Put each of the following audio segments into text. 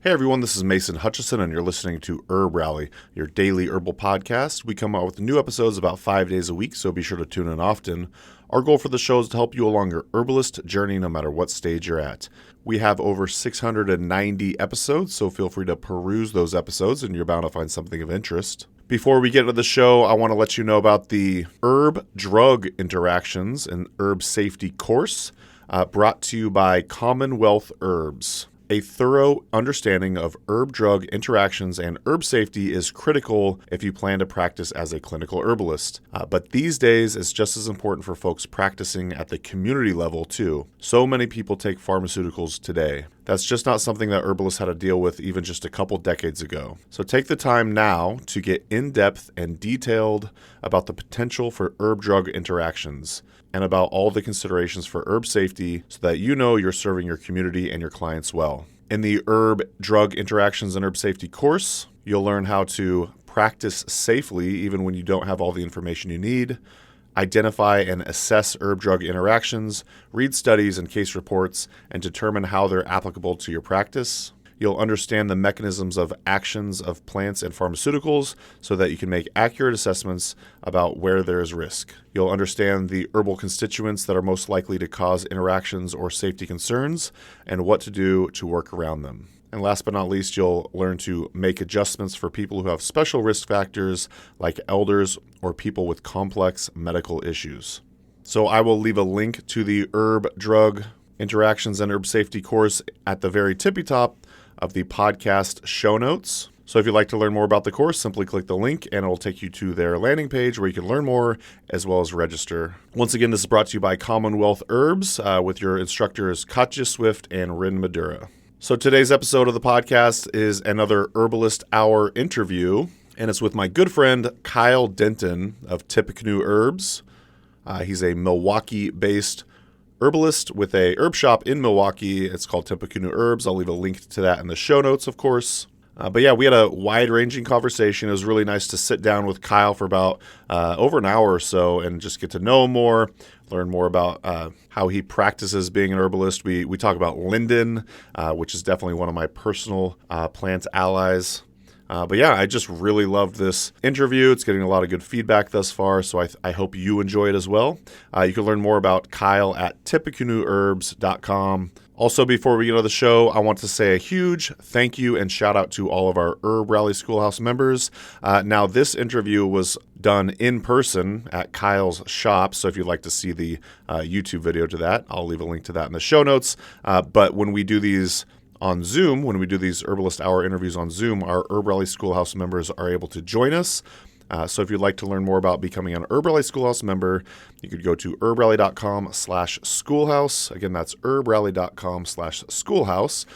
Hey everyone, this is Mason Hutchison, and you're listening to HerbRally, your daily herbal podcast. We come out with new episodes about 5 days a week, so be sure to tune in often. Our goal for the show is to help you along your herbalist journey, no matter what stage you're at. We have over 690 episodes, so feel free to peruse those episodes, and you're bound to find something of interest. Before we get into the show, I want to let you know about the herb-drug interactions and herb safety course brought to you by CommonWealth Herbs. A thorough understanding of herb-drug interactions and herb safety is critical if you plan to practice as a clinical herbalist. But these days, it's just as important for folks practicing at the community level, too. So many people take pharmaceuticals today. That's just not something that herbalists had to deal with even just a couple decades ago. So take the time now to get in-depth and detailed about the potential for herb-drug interactions and about all the considerations for herb safety so that you know you're serving your community and your clients well. In the herb-drug interactions and herb safety course, you'll learn how to practice safely even when you don't have all the information you need, identify and assess herb-drug interactions, read studies and case reports, and determine how they're applicable to your practice. You'll understand the mechanisms of actions of plants and pharmaceuticals so that you can make accurate assessments about where there is risk. You'll understand the herbal constituents that are most likely to cause interactions or safety concerns and what to do to work around them. And last but not least, you'll learn to make adjustments for people who have special risk factors like elders or people with complex medical issues. So I will leave a link to the herb-drug interactions and herb safety course at the very tippy top of the podcast show notes. So if you'd like to learn more about the course, simply click the link and it'll take you to their landing page where you can learn more as well as register. Once again, this is brought to you by CommonWealth Herbs with your instructors Katja Swift and Rin Madura. So today's episode of the podcast is another Herbalist Hour interview, and it's with my good friend Kyle Denton of Tippecanoe Herbs. He's a Milwaukee-based herbalist with a herb shop in Milwaukee. It's called Tippecanoe Herbs. I'll leave a link to that in the show notes, of course. But yeah, we had a wide-ranging conversation. It was really nice to sit down with Kyle for about over an hour or so and just get to know him more, learn more about how he practices being an herbalist. We talk about linden, which is definitely one of my personal plant allies. But yeah, I just really loved this interview. It's getting a lot of good feedback thus far, so I hope you enjoy it as well. You can learn more about Kyle at tippecanoeherbs.com. Also, before we get into the show, I want to say a huge thank you and shout out to all of our HerbRally Schoolhouse members. Now, this interview was done in person at Kyle's shop, so if you'd like to see the YouTube video to that, I'll leave a link to that in the show notes. But when we do these on Zoom, when we do these Herbalist Hour interviews on Zoom, our HerbRally Schoolhouse members are able to join us. So if you'd like to learn more about becoming an HerbRally Schoolhouse member, you could go to herbrally.com/schoolhouse. Again, that's herbrally.com/schoolhouse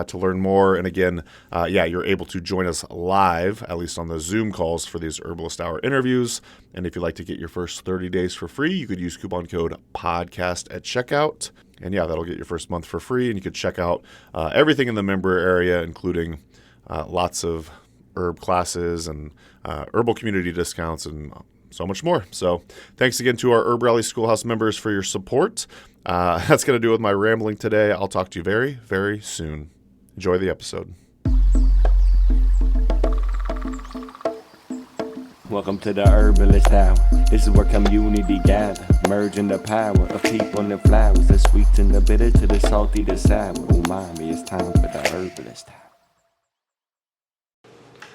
to learn more. And again, you're able to join us live, at least on the Zoom calls for these Herbalist Hour interviews. And if you'd like to get your first 30 days for free, you could use coupon code PODCAST at checkout. And yeah, that'll get your first month for free. And you could check out everything in the member area, including lots of herb classes and herbal community discounts and so much more. So thanks again to our HerbRally Schoolhouse members for your support. That's going to do it with my rambling today. I'll talk to you very, very soon. Enjoy the episode. Welcome to the Herbalist Hour. This is where community gather, merging the power of people and the flowers, the sweet and the bitter to the salty, the sour. Umami, it's time for the Herbalist Hour.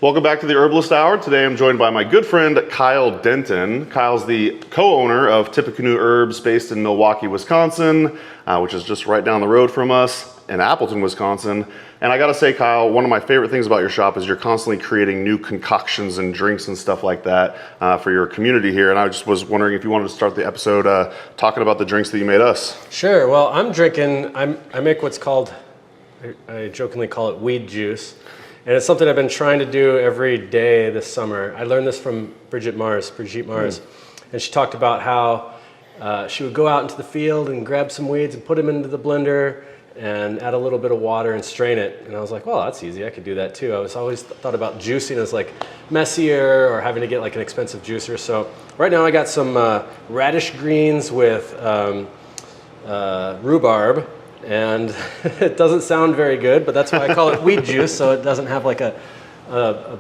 Welcome back to the Herbalist Hour. Today I'm joined by my good friend Kyle Denton. Kyle's the co-owner of Tippecanoe Herbs based in Milwaukee, Wisconsin, which is just right down the road from us in Appleton, Wisconsin. And I gotta say, Kyle, one of my favorite things about your shop is you're constantly creating new concoctions and drinks and stuff like that for your community here. And I just was wondering if you wanted to start the episode talking about the drinks that you made us. Sure. Well, I make what's called, I jokingly call it weed juice. And it's something I've been trying to do every day this summer. I learned this from Brigitte Mars. And she talked about how she would go out into the field and grab some weeds and put them into the blender and add a little bit of water and strain it. And I was like, well, that's easy. I could do that too. I was always thought about juicing as like messier or having to get like an expensive juicer. So right now I got some radish greens with rhubarb and it doesn't sound very good, but that's why I call it weed juice, so it doesn't have like a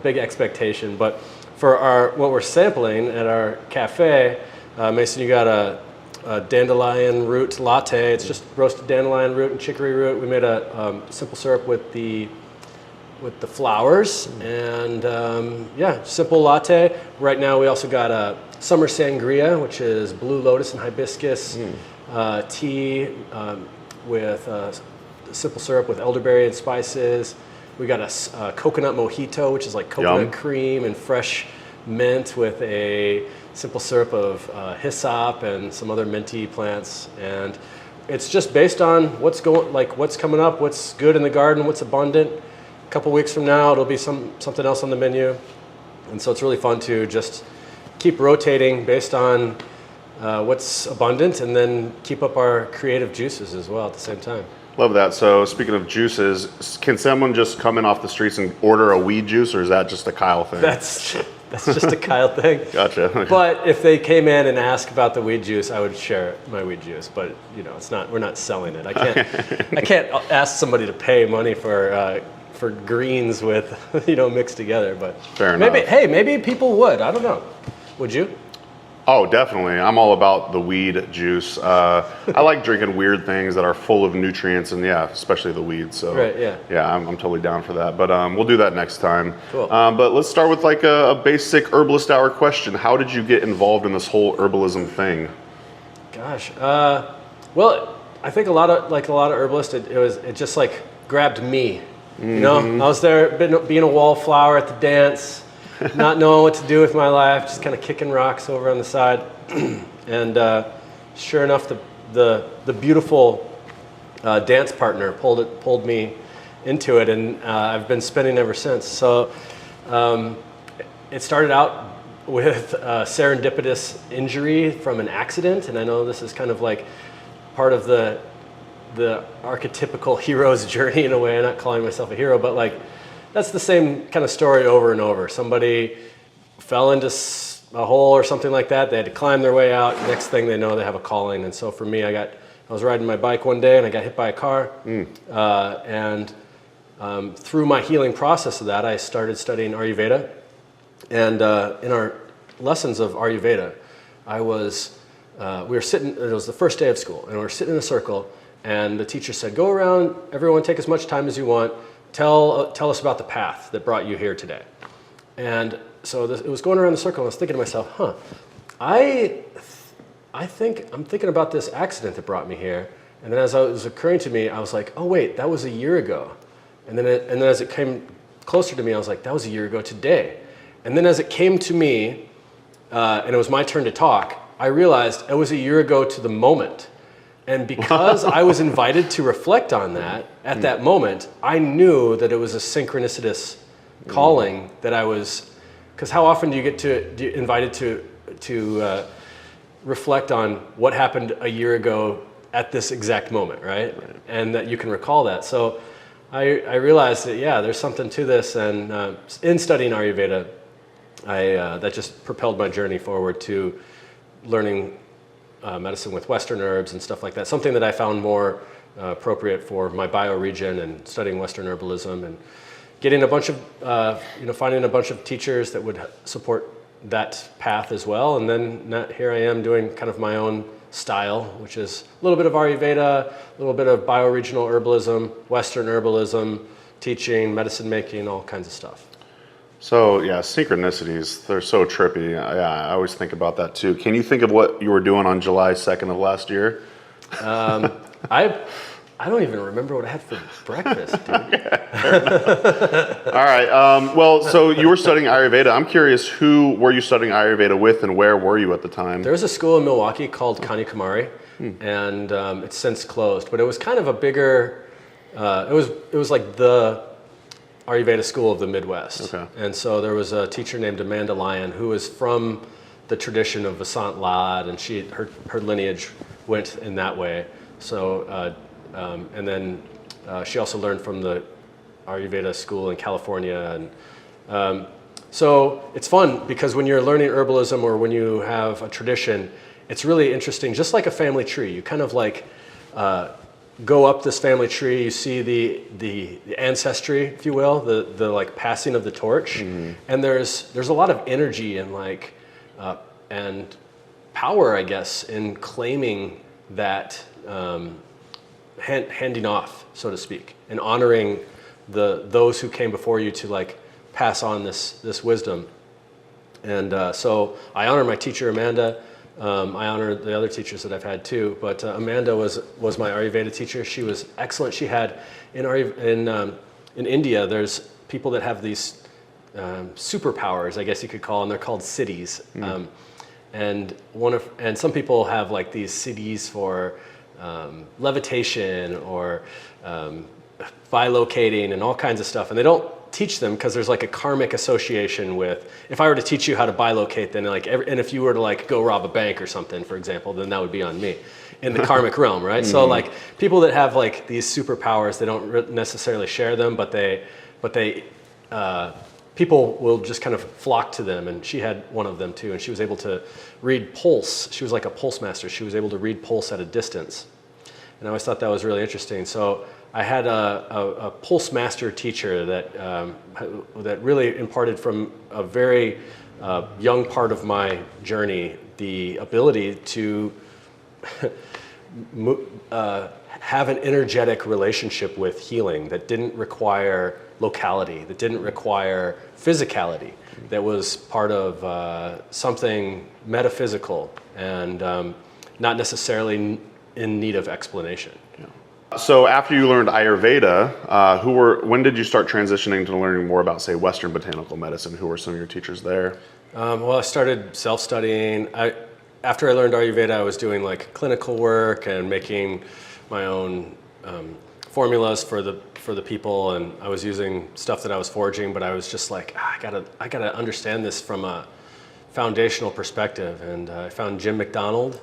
big expectation. But for what we're sampling at our cafe, Mason, you got a dandelion root latte. It's just roasted dandelion root and chicory root. We made a simple syrup with the flowers, and simple latte. Right now we also got a summer sangria, which is blue lotus and hibiscus tea with simple syrup with elderberry and spices. We got a coconut mojito, which is like coconut cream and fresh mint with a simple syrup of hyssop and some other minty plants. And it's just based on what's coming up, what's good in the garden, what's abundant. A couple weeks from now, it'll be something else on the menu. And so it's really fun to just keep rotating based on what's abundant, and then keep up our creative juices as well at the same time. Love that. So speaking of juices, can someone just come in off the streets and order a weed juice, or is that just a Kyle thing? That's just a Kyle thing. Gotcha. But if they came in and asked about the weed juice, I would share my weed juice. But it's not. We're not selling it. I can't ask somebody to pay money for greens with mixed together. But fair enough. Maybe people would. I don't know. Would you? Oh, definitely. I'm all about the weed juice. I like drinking weird things that are full of nutrients, and especially the weeds. So right, yeah. Yeah, I'm totally down for that. But we'll do that next time. Cool. But let's start with like a basic Herbalist Hour question. How did you get involved in this whole herbalism thing? Gosh. Well, I think a lot of herbalists, it just like grabbed me. Mm-hmm. I was there being a wallflower at the dance. Not knowing what to do with my life, just kind of kicking rocks over on the side, and sure enough, the beautiful dance partner pulled me into it, and I've been spinning ever since. So it started out with a serendipitous injury from an accident, and I know this is kind of like part of the archetypical hero's journey in a way. I'm not calling myself a hero, but like, that's the same kind of story over and over. Somebody fell into a hole or something like that. They had to climb their way out. Next thing they know, they have a calling. And so for me, I was riding my bike one day and I got hit by a car. And through my healing process of that, I started studying Ayurveda. And in our lessons of Ayurveda, we were sitting, it was the first day of school, and we were sitting in a circle, and the teacher said, go around, everyone take as much time as you want. Tell us about the path that brought you here today. And so it was going around the circle, and I was thinking to myself, I'm thinking about this accident that brought me here. And then as it was occurring to me, I was like, oh wait, that was a year ago. And then as it came closer to me, I was like, that was a year ago today. And then as it came to me, and it was my turn to talk, I realized it was a year ago to the moment. And because I was invited to reflect on that at that moment, I knew that it was a synchronicitous calling that I was, because how often do you get invited to reflect on what happened a year ago at this exact moment, right? And that you can recall that. So I realized that, there's something to this. And in studying Ayurveda, that just propelled my journey forward to learning medicine with Western herbs and stuff like that. Something that I found more appropriate for my bioregion, and studying Western herbalism, and getting a bunch of, finding a bunch of teachers that would support that path as well. And then here I am doing kind of my own style, which is a little bit of Ayurveda, a little bit of bioregional herbalism, Western herbalism, teaching, medicine making, all kinds of stuff. So synchronicities, they're so trippy. I always think about that too. Can you think of what you were doing on July 2nd of last year? I don't even remember what I had for breakfast, dude. All right. Well, so you were studying Ayurveda. I'm curious, who were you studying Ayurveda with, and where were you at the time? There was a school in Milwaukee called Kanyakumari, and it's since closed. But it was kind of a bigger. It was like the Ayurveda school of the Midwest. Okay. And so there was a teacher named Amanda Lyon who was from the tradition of Vasant Lad, and her lineage went in that way. So, and then she also learned from the Ayurveda school in California. And so it's fun because when you're learning herbalism or when you have a tradition, it's really interesting, just like a family tree. You kind of like go up this family tree, you see the ancestry, if you will, the like passing of the torch, and there's a lot of energy and like and power, I guess, in claiming that handing off, so to speak, and honoring those who came before you to like pass on this wisdom. And so I honor my teacher Amanda. I honor the other teachers that I've had too, but Amanda was my Ayurveda teacher. She was excellent. She had in India, there's people that have these superpowers, I guess you could call them. They're called siddhis, and some people have like these siddhis for levitation or bilocating and all kinds of stuff, and they don't teach them because there's like a karmic association with, if I were to teach you how to bilocate, then like and if you were to like go rob a bank or something, for example, then that would be on me in the karmic realm, right? So like people that have like these superpowers, they don't necessarily share them, but people will just kind of flock to them, and she had one of them too, and she was able to read pulse. She was like a pulse master. She was able to read pulse at a distance, and I always thought that was really interesting. So I had a pulse master teacher that really imparted from a very young part of my journey the ability to have an energetic relationship with healing that didn't require locality, that didn't require physicality, that was part of something metaphysical and not necessarily in need of explanation. So after you learned Ayurveda, when did you start transitioning to learning more about, say, Western botanical medicine? Who were some of your teachers there? Well, I started self-studying. After I learned Ayurveda, I was doing like clinical work and making my own formulas for the people, and I was using stuff that I was foraging, but I was just like, I gotta understand this from a foundational perspective. And I found Jim McDonald,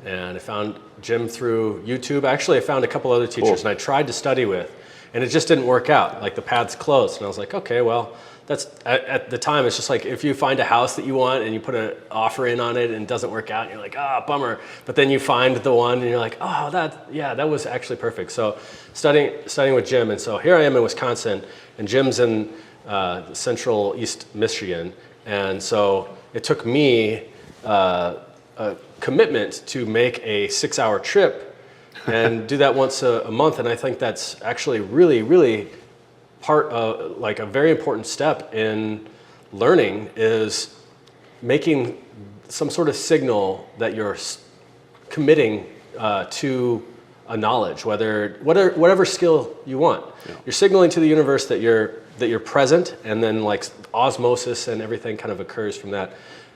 and I found Jim through YouTube. Actually, I found a couple other teachers, and I tried to study with, and it just didn't work out. Like the paths closed, and I was like, okay, well, that's at the time. It's just like if you find a house that you want and you put an offer in on it and it doesn't work out, and you're like, bummer. But then you find the one, and you're like, that was actually perfect. So studying with Jim, and so here I am in Wisconsin, and Jim's in central East Michigan, and so it took me a commitment to make a 6-hour trip and do that once a month. And I think that's actually really, really part of like a very important step in learning, is making some sort of signal that you're committing to a knowledge, whatever skill you want. Yeah. You're signaling to the universe that you're present, and then like osmosis and everything kind of occurs from that.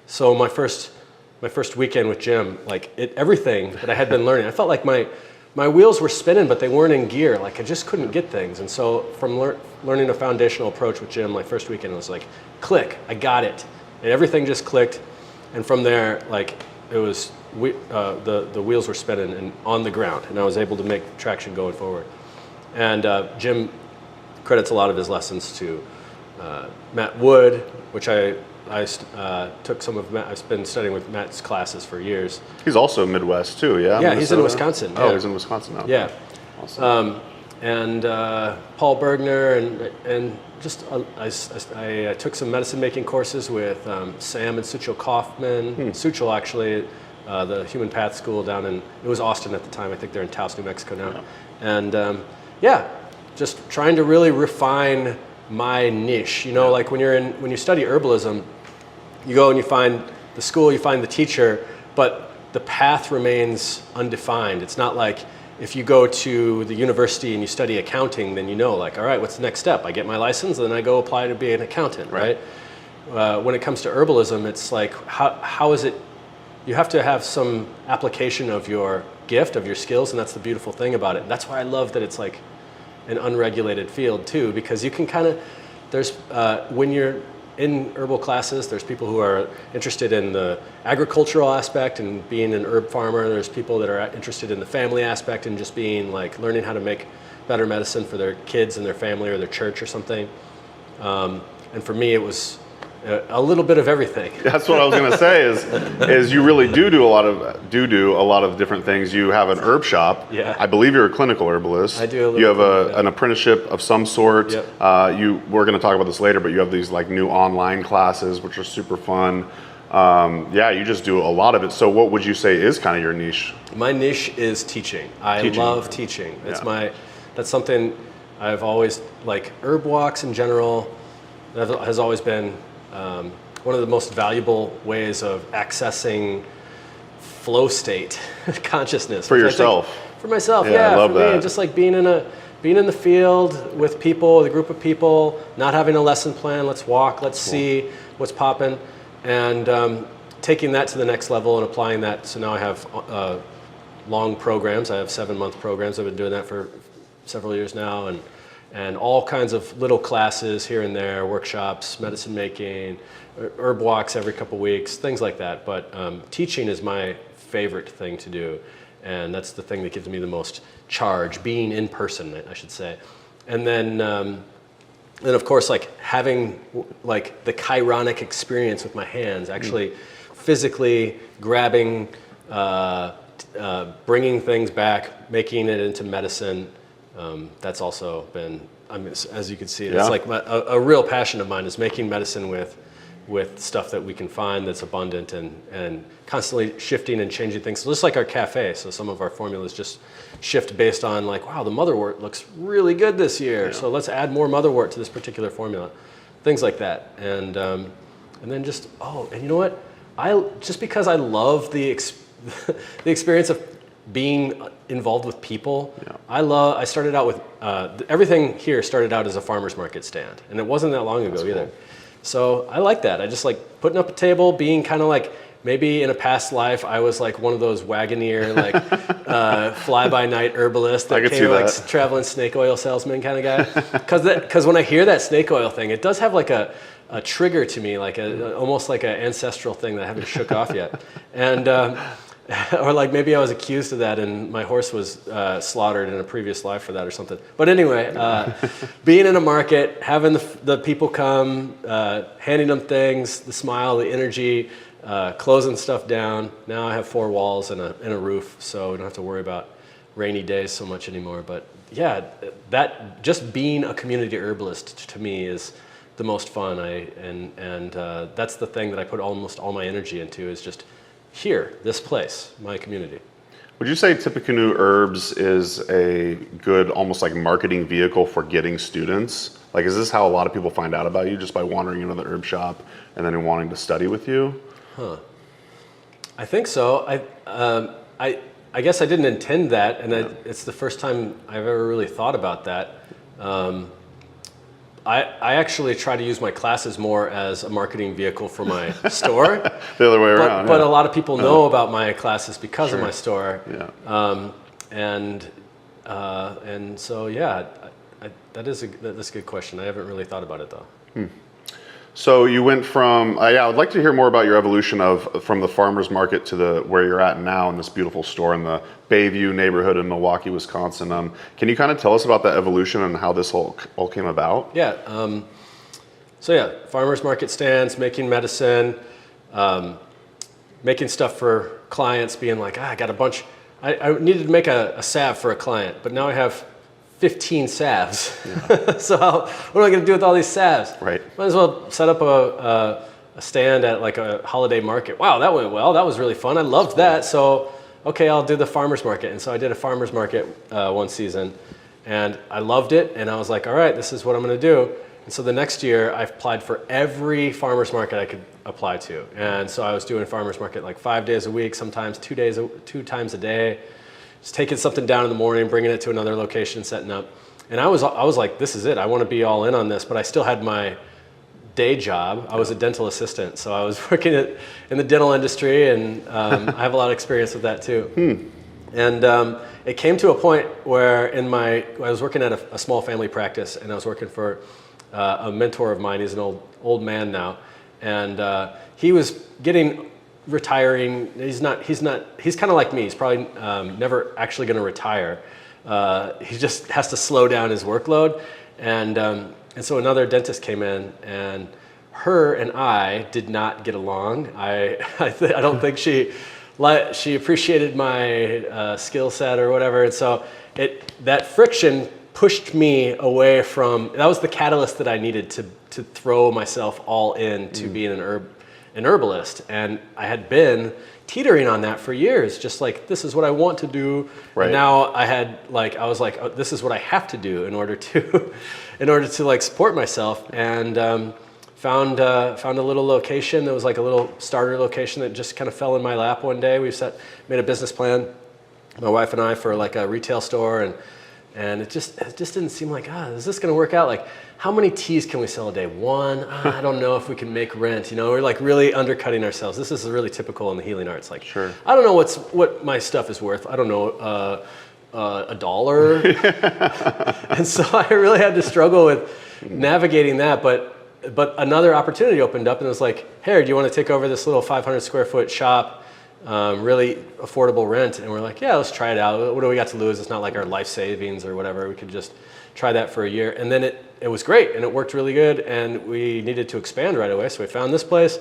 So my first weekend with Jim, like everything that I had been learning, I felt like my wheels were spinning, but they weren't in gear. Like I just couldn't get things. And so from learning a foundational approach with Jim, my first weekend was like, click, I got it. And everything just clicked. And from there, like it was, the wheels were spinning and on the ground, and I was able to make traction going forward. And Jim credits a lot of his lessons to Matt Wood, which I took some of Matt. I've been studying with Matt's classes for years. He's also Midwest too, yeah? Yeah, he's in Wisconsin. Oh, he's in Wisconsin now. Yeah. Awesome. And Paul Bergner, and just I took some medicine making courses with Sam and Suchil Kaufman. Suchil actually, the Human Path School down in, it was Austin at the time. I think they're in Taos, New Mexico now. Yeah. And just trying to really refine my niche. You know, like when you study herbalism, you go and you find the school, you find the teacher, but the path remains undefined. It's not like if you go to the university and you study accounting, then you know, like, all right, what's the next step? I get my license, and then I go apply to be an accountant, right? When it comes to herbalism, it's like, how is it? You have to have some application of your gift, of your skills, and that's the beautiful thing about it. That's why I love that it's like an unregulated field too, because you can kind of, there's, when you're in herbal classes, there's people who are interested in the agricultural aspect and being an herb farmer. There's people that are interested in the family aspect and just being like learning how to make better medicine for their kids and their family or their church or something. And for me, it was a little bit of everything. That's what I was going to say. Is you really do a lot of different things. You have an herb shop. Yeah. I believe you're a clinical herbalist. I do a little. You have an apprenticeship of some sort. Yep. We're going to talk about this later, but you have these like new online classes which are super fun. You just do a lot of it. So what would you say is kind of your niche? My niche is teaching. I love teaching. That's something I've always, like herb walks in general, that has always been one of the most valuable ways of accessing flow state consciousness. For yourself? For myself, I love for that. me, just like being in the field with people, with a group of people, not having a lesson plan, let's walk, let's see what's popping, and taking that to the next level and applying that. So now I have long programs. I have 7-month programs. I've been doing that for several years now, and all kinds of little classes here and there, workshops, medicine making, herb walks every couple weeks, things like that. But teaching is my favorite thing to do, and that's the thing that gives me the most charge, being in person, I should say. And then of course, like having like the chironic experience with my hands, actually physically grabbing, bringing things back, making it into medicine. That's also been, as you can see, it's like a real passion of mine is making medicine with stuff that we can find that's abundant and constantly shifting and changing things. So just like our cafe, so some of our formulas just shift based on like, wow, the motherwort looks really good this year, so let's add more motherwort to this particular formula, things like that. And then just, and you know what? Just because I love the experience of being involved with people. I started out with, everything here started out as a farmer's market stand, and it wasn't that long ago either. So I like that. I just like putting up a table, being kind of like, maybe in a past life, I was like one of those Wagoneer, like fly-by-night herbalists that came like traveling snake oil salesman kind of guy. Because when I hear that snake oil thing, it does have like a trigger to me, like almost like an ancestral thing that I haven't shook off yet. And or like maybe I was accused of that and my horse was slaughtered in a previous life for that or something. But anyway, being in a market, having the people come, handing them things, the smile, the energy, closing stuff down. Now I have 4 walls and a roof, so we don't have to worry about rainy days so much anymore. But yeah, that just being a community herbalist to me is the most fun. That's the thing that I put almost all my energy into, is just here, this place, my community. Would you say Tippecanoe Herbs is a good, almost like marketing vehicle for getting students? Like, is this how a lot of people find out about you, just by wandering into the herb shop and then wanting to study with you? I think so. I guess I didn't intend that, and it's the first time I've ever really thought about that. I actually try to use my classes more as a marketing vehiole for my store. The other way around. But a lot of people know about my classes because of my store. Yeah. And so that's a good question. I haven't really thought about it though. So you went from, I would like to hear more about your evolution from the farmer's market to where you're at now in this beautiful store in the Bayview neighborhood in Milwaukee, Wisconsin. Can you kind of tell us about that evolution and how this all came about? Yeah. Farmer's market stands, making medicine, making stuff for clients, being like, I got a bunch. I needed to make a salve for a client, but now I have 15 salves. Yeah. So what am I going to do with all these salves? Right. Might as well set up a stand at like a holiday market. Wow, that went well. That was really fun. I loved that. So, okay, I'll do the farmer's market. And so I did a farmer's market one season, and I loved it. And I was like, all right, this is what I'm going to do. And so the next year, I applied for every farmer's market I could apply to. And so I was doing farmer's market like 5 days a week, sometimes 2 times a day. Just taking something down in the morning, bringing it to another location, setting up. And I was like, this is it. I want to be all in on this. But I still had my day job. I was a dental assistant. So I was working in the dental industry, and I have a lot of experience with that too. And it came to a point where I was working at a small family practice, and I was working for a mentor of mine. He's an old man now. And he was retiring. He's kind of like me. He's probably never actually going to retire. He just has to slow down his workload. And so another dentist came in and her and I did not get along. I don't think she appreciated my skill set or whatever, and so that friction pushed me away from. That was the catalyst that I needed to throw myself all in to being an herbalist, and I had been teetering on that for years, just like, this is what I want to do. Right. And now I was like, oh, this is what I have to do in order to like support myself, and found a little location that was like a little starter location that just kind of fell in my lap one day. Made a business plan, my wife and I, for like a retail store, and it just didn't seem like, is this going to work out? Like, how many teas can we sell a day? One? I don't know if we can make rent. We're like really undercutting ourselves. This is really typical in the healing arts. Like, sure. I don't know what my stuff is worth. I don't know, $1. And so I really had to struggle with navigating that. But another opportunity opened up, and it was like, hey, do you want to take over this little 500 square foot shop? Really affordable rent. And we're like, yeah, let's try it out. What do we got to lose? It's not like our life savings or whatever. We could just try that for a year. And then it was great, and it worked really good, and we needed to expand right away. So we found this place.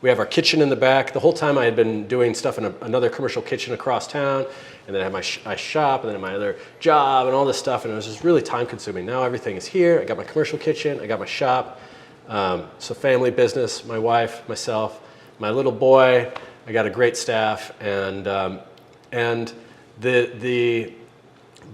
We have our kitchen in the back. The whole time I had been doing stuff in another commercial kitchen across town, and then I had my shop, and then my other job, and all this stuff, and it was just really time consuming. Now everything is here. I got my commercial kitchen, I got my shop. So family business, my wife, myself, my little boy. I got a great staff, and the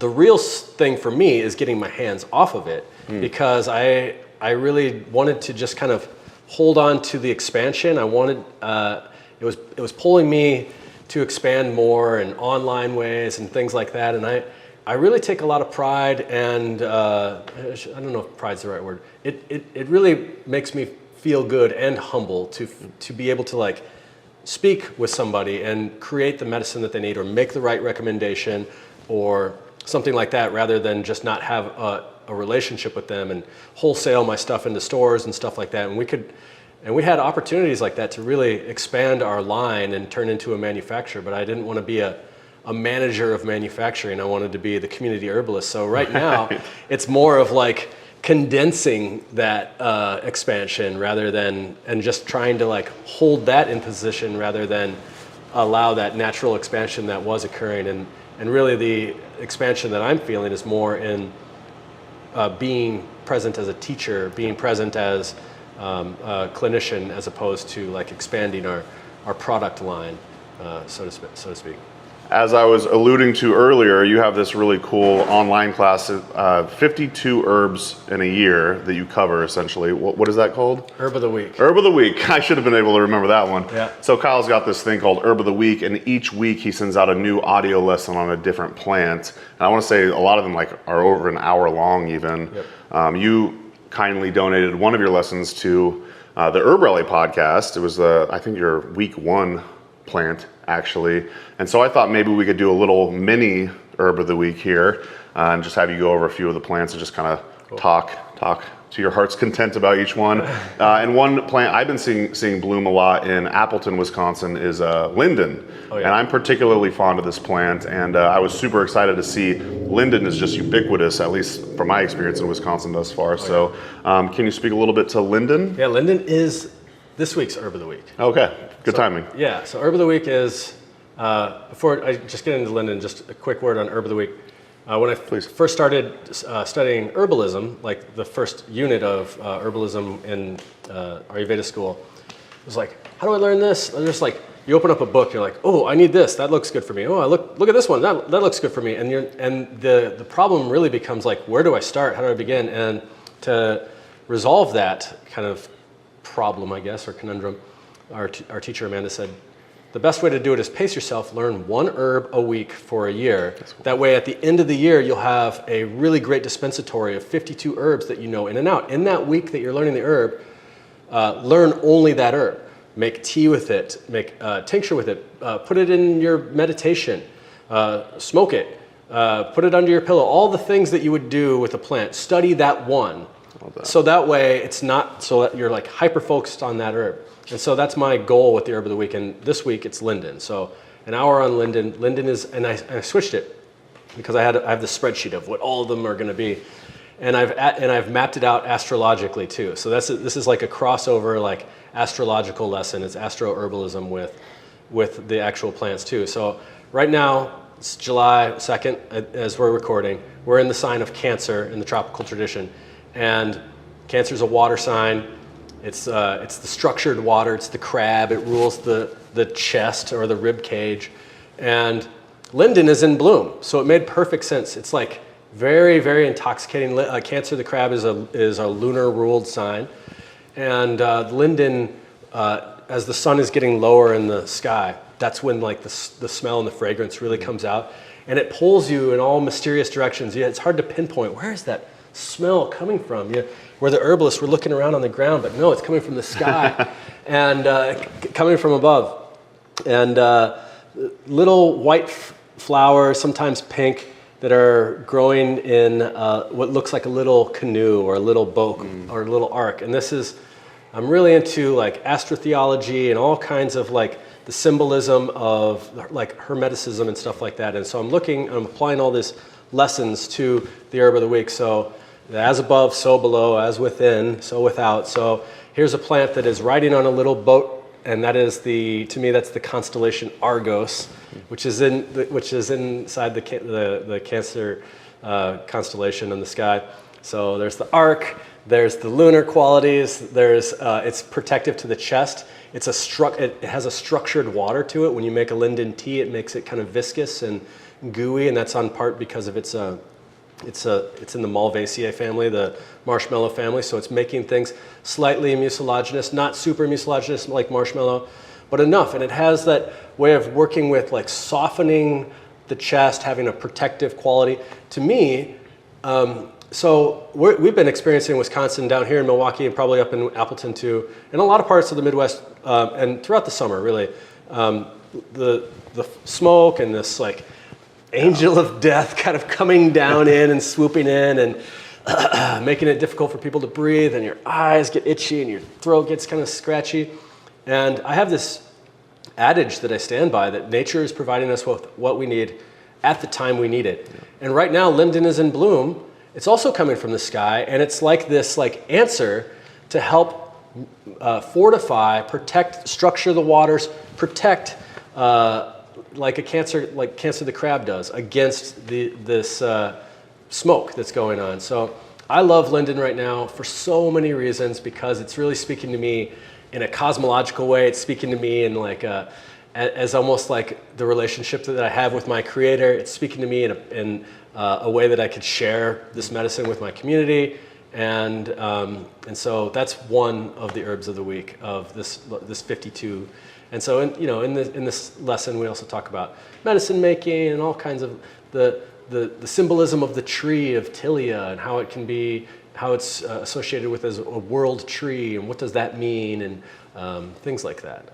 real thing for me is getting my hands off of it, because I really wanted to just kind of hold on to the expansion. I wanted it was pulling me to expand more in online ways and things like that, and I really take a lot of pride, and I don't know if pride's the right word. It really makes me feel good and humble to be able to like speak with somebody and create the medicine that they need, or make the right recommendation or something like that, rather than just not have a relationship with them and wholesale my stuff into stores and stuff like that. And we had opportunities like that to really expand our line and turn into a manufacturer, but I didn't want to be a manager of manufacturing. I wanted to be the community herbalist. So right now it's more of like condensing that expansion rather than, and just trying to like hold that in position rather than allow that natural expansion that was occurring. And really the expansion that I'm feeling is more in being present as a teacher, being present as a clinician, as opposed to like expanding our product line, so to speak. As I was alluding to earlier, you have this really cool online class, 52 herbs in a year that you cover, essentially. What is that called? Herb of the Week. Herb of the Week. I should have been able to remember that one. Yeah. So Kyle's got this thing called Herb of the Week, and each week he sends out a new audio lesson on a different plant. And I want to say a lot of them are over an hour long even. Yep. You kindly donated one of your lessons to the HerbRally podcast. It was, I think, your week 1 plant, actually. And so I thought maybe we could do a little mini herb of the week here, and just have you go over a few of the plants and just kind of talk to your heart's content about each one. And one plant I've been seeing bloom a lot in Appleton, Wisconsin is linden. Oh, yeah. And I'm particularly fond of this plant, and I was super excited to see linden is just ubiquitous, at least from my experience in Wisconsin thus far. So can you speak a little bit to linden? Yeah, linden is this week's herb of the week. Okay, good timing. Yeah, so herb of the week is, before I just get into linden, just a quick word on herb of the week. When I first started studying herbalism, like the first unit of herbalism in Ayurveda school, it was like, how do I learn this? And just like, you open up a book, you're like, oh, I need this. That looks good for me. Oh, I look at this one. That looks good for me. And the problem really becomes like, where do I start? How do I begin? And to resolve that kind of problem, I guess, or conundrum, our teacher Amanda said, the best way to do it is pace yourself, learn one herb a week for a year. That way at the end of the year, you'll have a really great dispensatory of 52 herbs that you know in and out. In that week that you're learning the herb, learn only that herb. Make tea with it, make tincture with it, put it in your meditation, smoke it, put it under your pillow, all the things that you would do with a plant. Study that one. So that way it's not so that you're like hyper-focused on that herb. And so that's my goal with the herb of the week. And this week it's linden. So an hour on linden. Linden is, and I switched it because I have this spreadsheet of what all of them are going to be. and I've mapped it out astrologically too. So this is like a crossover, like astrological lesson. It's astro-herbalism with the actual plants too. So right now, it's July 2nd as we're recording. We're in the sign of Cancer in the tropical tradition. And Cancer is a water sign. It's the structured water. It's the crab. It rules the chest or the rib cage. And linden is in bloom. So it made perfect sense. It's like very, very intoxicating. Cancer, the crab, is a lunar ruled sign. And linden, as the sun is getting lower in the sky, that's when like the smell and the fragrance really comes out, and it pulls you in all mysterious directions. Yeah, it's hard to pinpoint where is that smell coming from. We're the herbalists, we're looking around on the ground, but no, it's coming from the sky and coming from above. And little white flowers, sometimes pink, that are growing in what looks like a little canoe or a little boat or a little ark. And I'm really into like astrotheology and all kinds of like the symbolism of like Hermeticism and stuff like that. And so I'm applying all these lessons to the herb of the week. So as above, so below, as within, so without. So here's a plant that is riding on a little boat, and that is to me, that's the constellation Argos, which is inside the Cancer constellation in the sky. So there's the arc, there's the lunar qualities, it's protective to the chest. It has a structured water to it. When you make a linden tea, it makes it kind of viscous and gooey, and that's on part because of it's in the Malvaceae family, the marshmallow family. So it's making things slightly mucilaginous, not super mucilaginous like marshmallow, but enough. And it has that way of working with like softening the chest, having a protective quality. To me, so we've been experiencing Wisconsin down here in Milwaukee and probably up in Appleton too, and a lot of parts of the Midwest and throughout the summer really. The smoke and this like angel of death kind of coming down in and swooping in and making it difficult for people to breathe, and your eyes get itchy and your throat gets kind of scratchy. And I have this adage that I stand by, that nature is providing us with what we need at the time we need it. And right now, linden is in bloom. It's also coming from the sky, and it's like this like answer to help fortify, protect, structure the waters, protect like Cancer the crab does against this smoke that's going on. So I love linden right now for so many reasons, because it's really speaking to me in a cosmological way. It's speaking to me in like as almost like the relationship that I have with my creator. It's speaking to me in a way that I could share this medicine with my community, and so that's one of the herbs of the week of this 52. And so in this lesson we also talk about medicine making and all kinds of the symbolism of the tree of Tilia and how it's associated with as a world tree, and what does that mean, and things like that.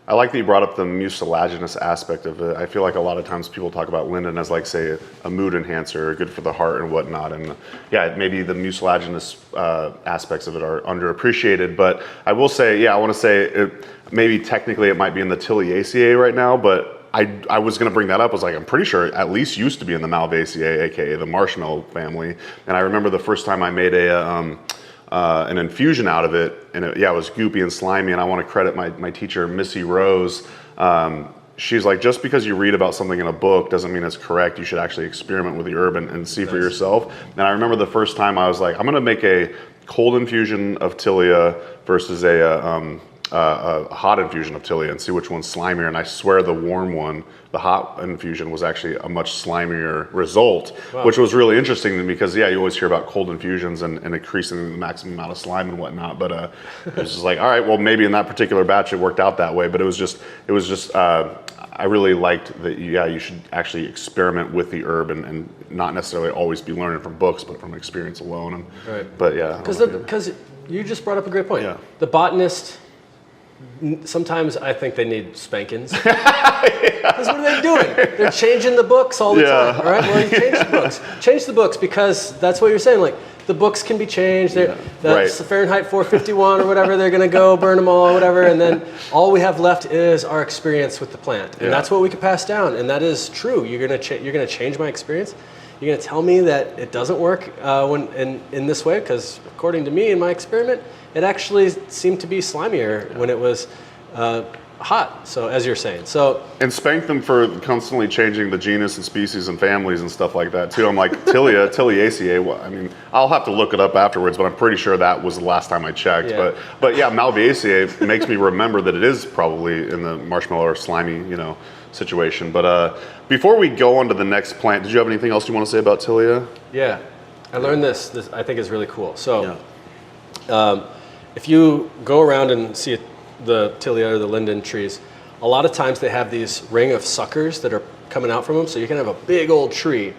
I like that you brought up the mucilaginous aspect of it. I feel like a lot of times people talk about linden as like, say, a mood enhancer, or good for the heart and whatnot. And yeah, maybe the mucilaginous aspects of it are underappreciated. But I will say, I want to say maybe technically it might be in the Tiliaceae right now, but I was going to bring that up. I was like, I'm pretty sure it at least used to be in the Malvaceae, aka the marshmallow family. And I remember the first time I made an infusion out of it, and it was goopy and slimy, and I want to credit my teacher, Missy Rose. She's like, just because you read about something in a book doesn't mean it's correct. You should actually experiment with the herb and see for yourself. And I remember the first time I was like, I'm going to make a cold infusion of Tilia versus a hot infusion of Tilia and see which one's slimier. And I swear the warm one, the hot infusion, was actually a much slimier result, which was really interesting to me, because you always hear about cold infusions and increasing the maximum amount of slime and whatnot. But it was just like, all right, well, maybe in that particular batch it worked out that way. But it was just I really liked that. You should actually experiment with the herb and not necessarily always be learning from books, but from experience alone. And, right. But because you just brought up a great point. Yeah. The botanist, sometimes I think they need spankings. Because what are they doing? They're changing the books all the time. All right, well, you change the books. Change the books, because that's what you're saying. Like, the books can be changed. That's Fahrenheit 451 or whatever. They're going to go burn them all or whatever. And then all we have left is our experience with the plant. And that's what we can pass down. And that is true. You're going to change my experience. You're going to tell me that it doesn't work when in this way? Because according to me, in my experiment, it actually seemed to be slimier when it was hot, so as you're saying. And spank them for constantly changing the genus and species and families and stuff like that too. I'm like, Tiliaceae, well, I mean, I'll have to look it up afterwards, but I'm pretty sure that was the last time I checked. Yeah. But yeah, Malvaceae makes me remember that it is probably in the marshmallow or slimy, situation. But before we go on to the next plant, did you have anything else you want to say about Tilia? Yeah, I learned this I think is really cool. So if you go around and see the Tilia or the linden trees, a lot of times they have these ring of suckers that are coming out from them. So you can have a big old tree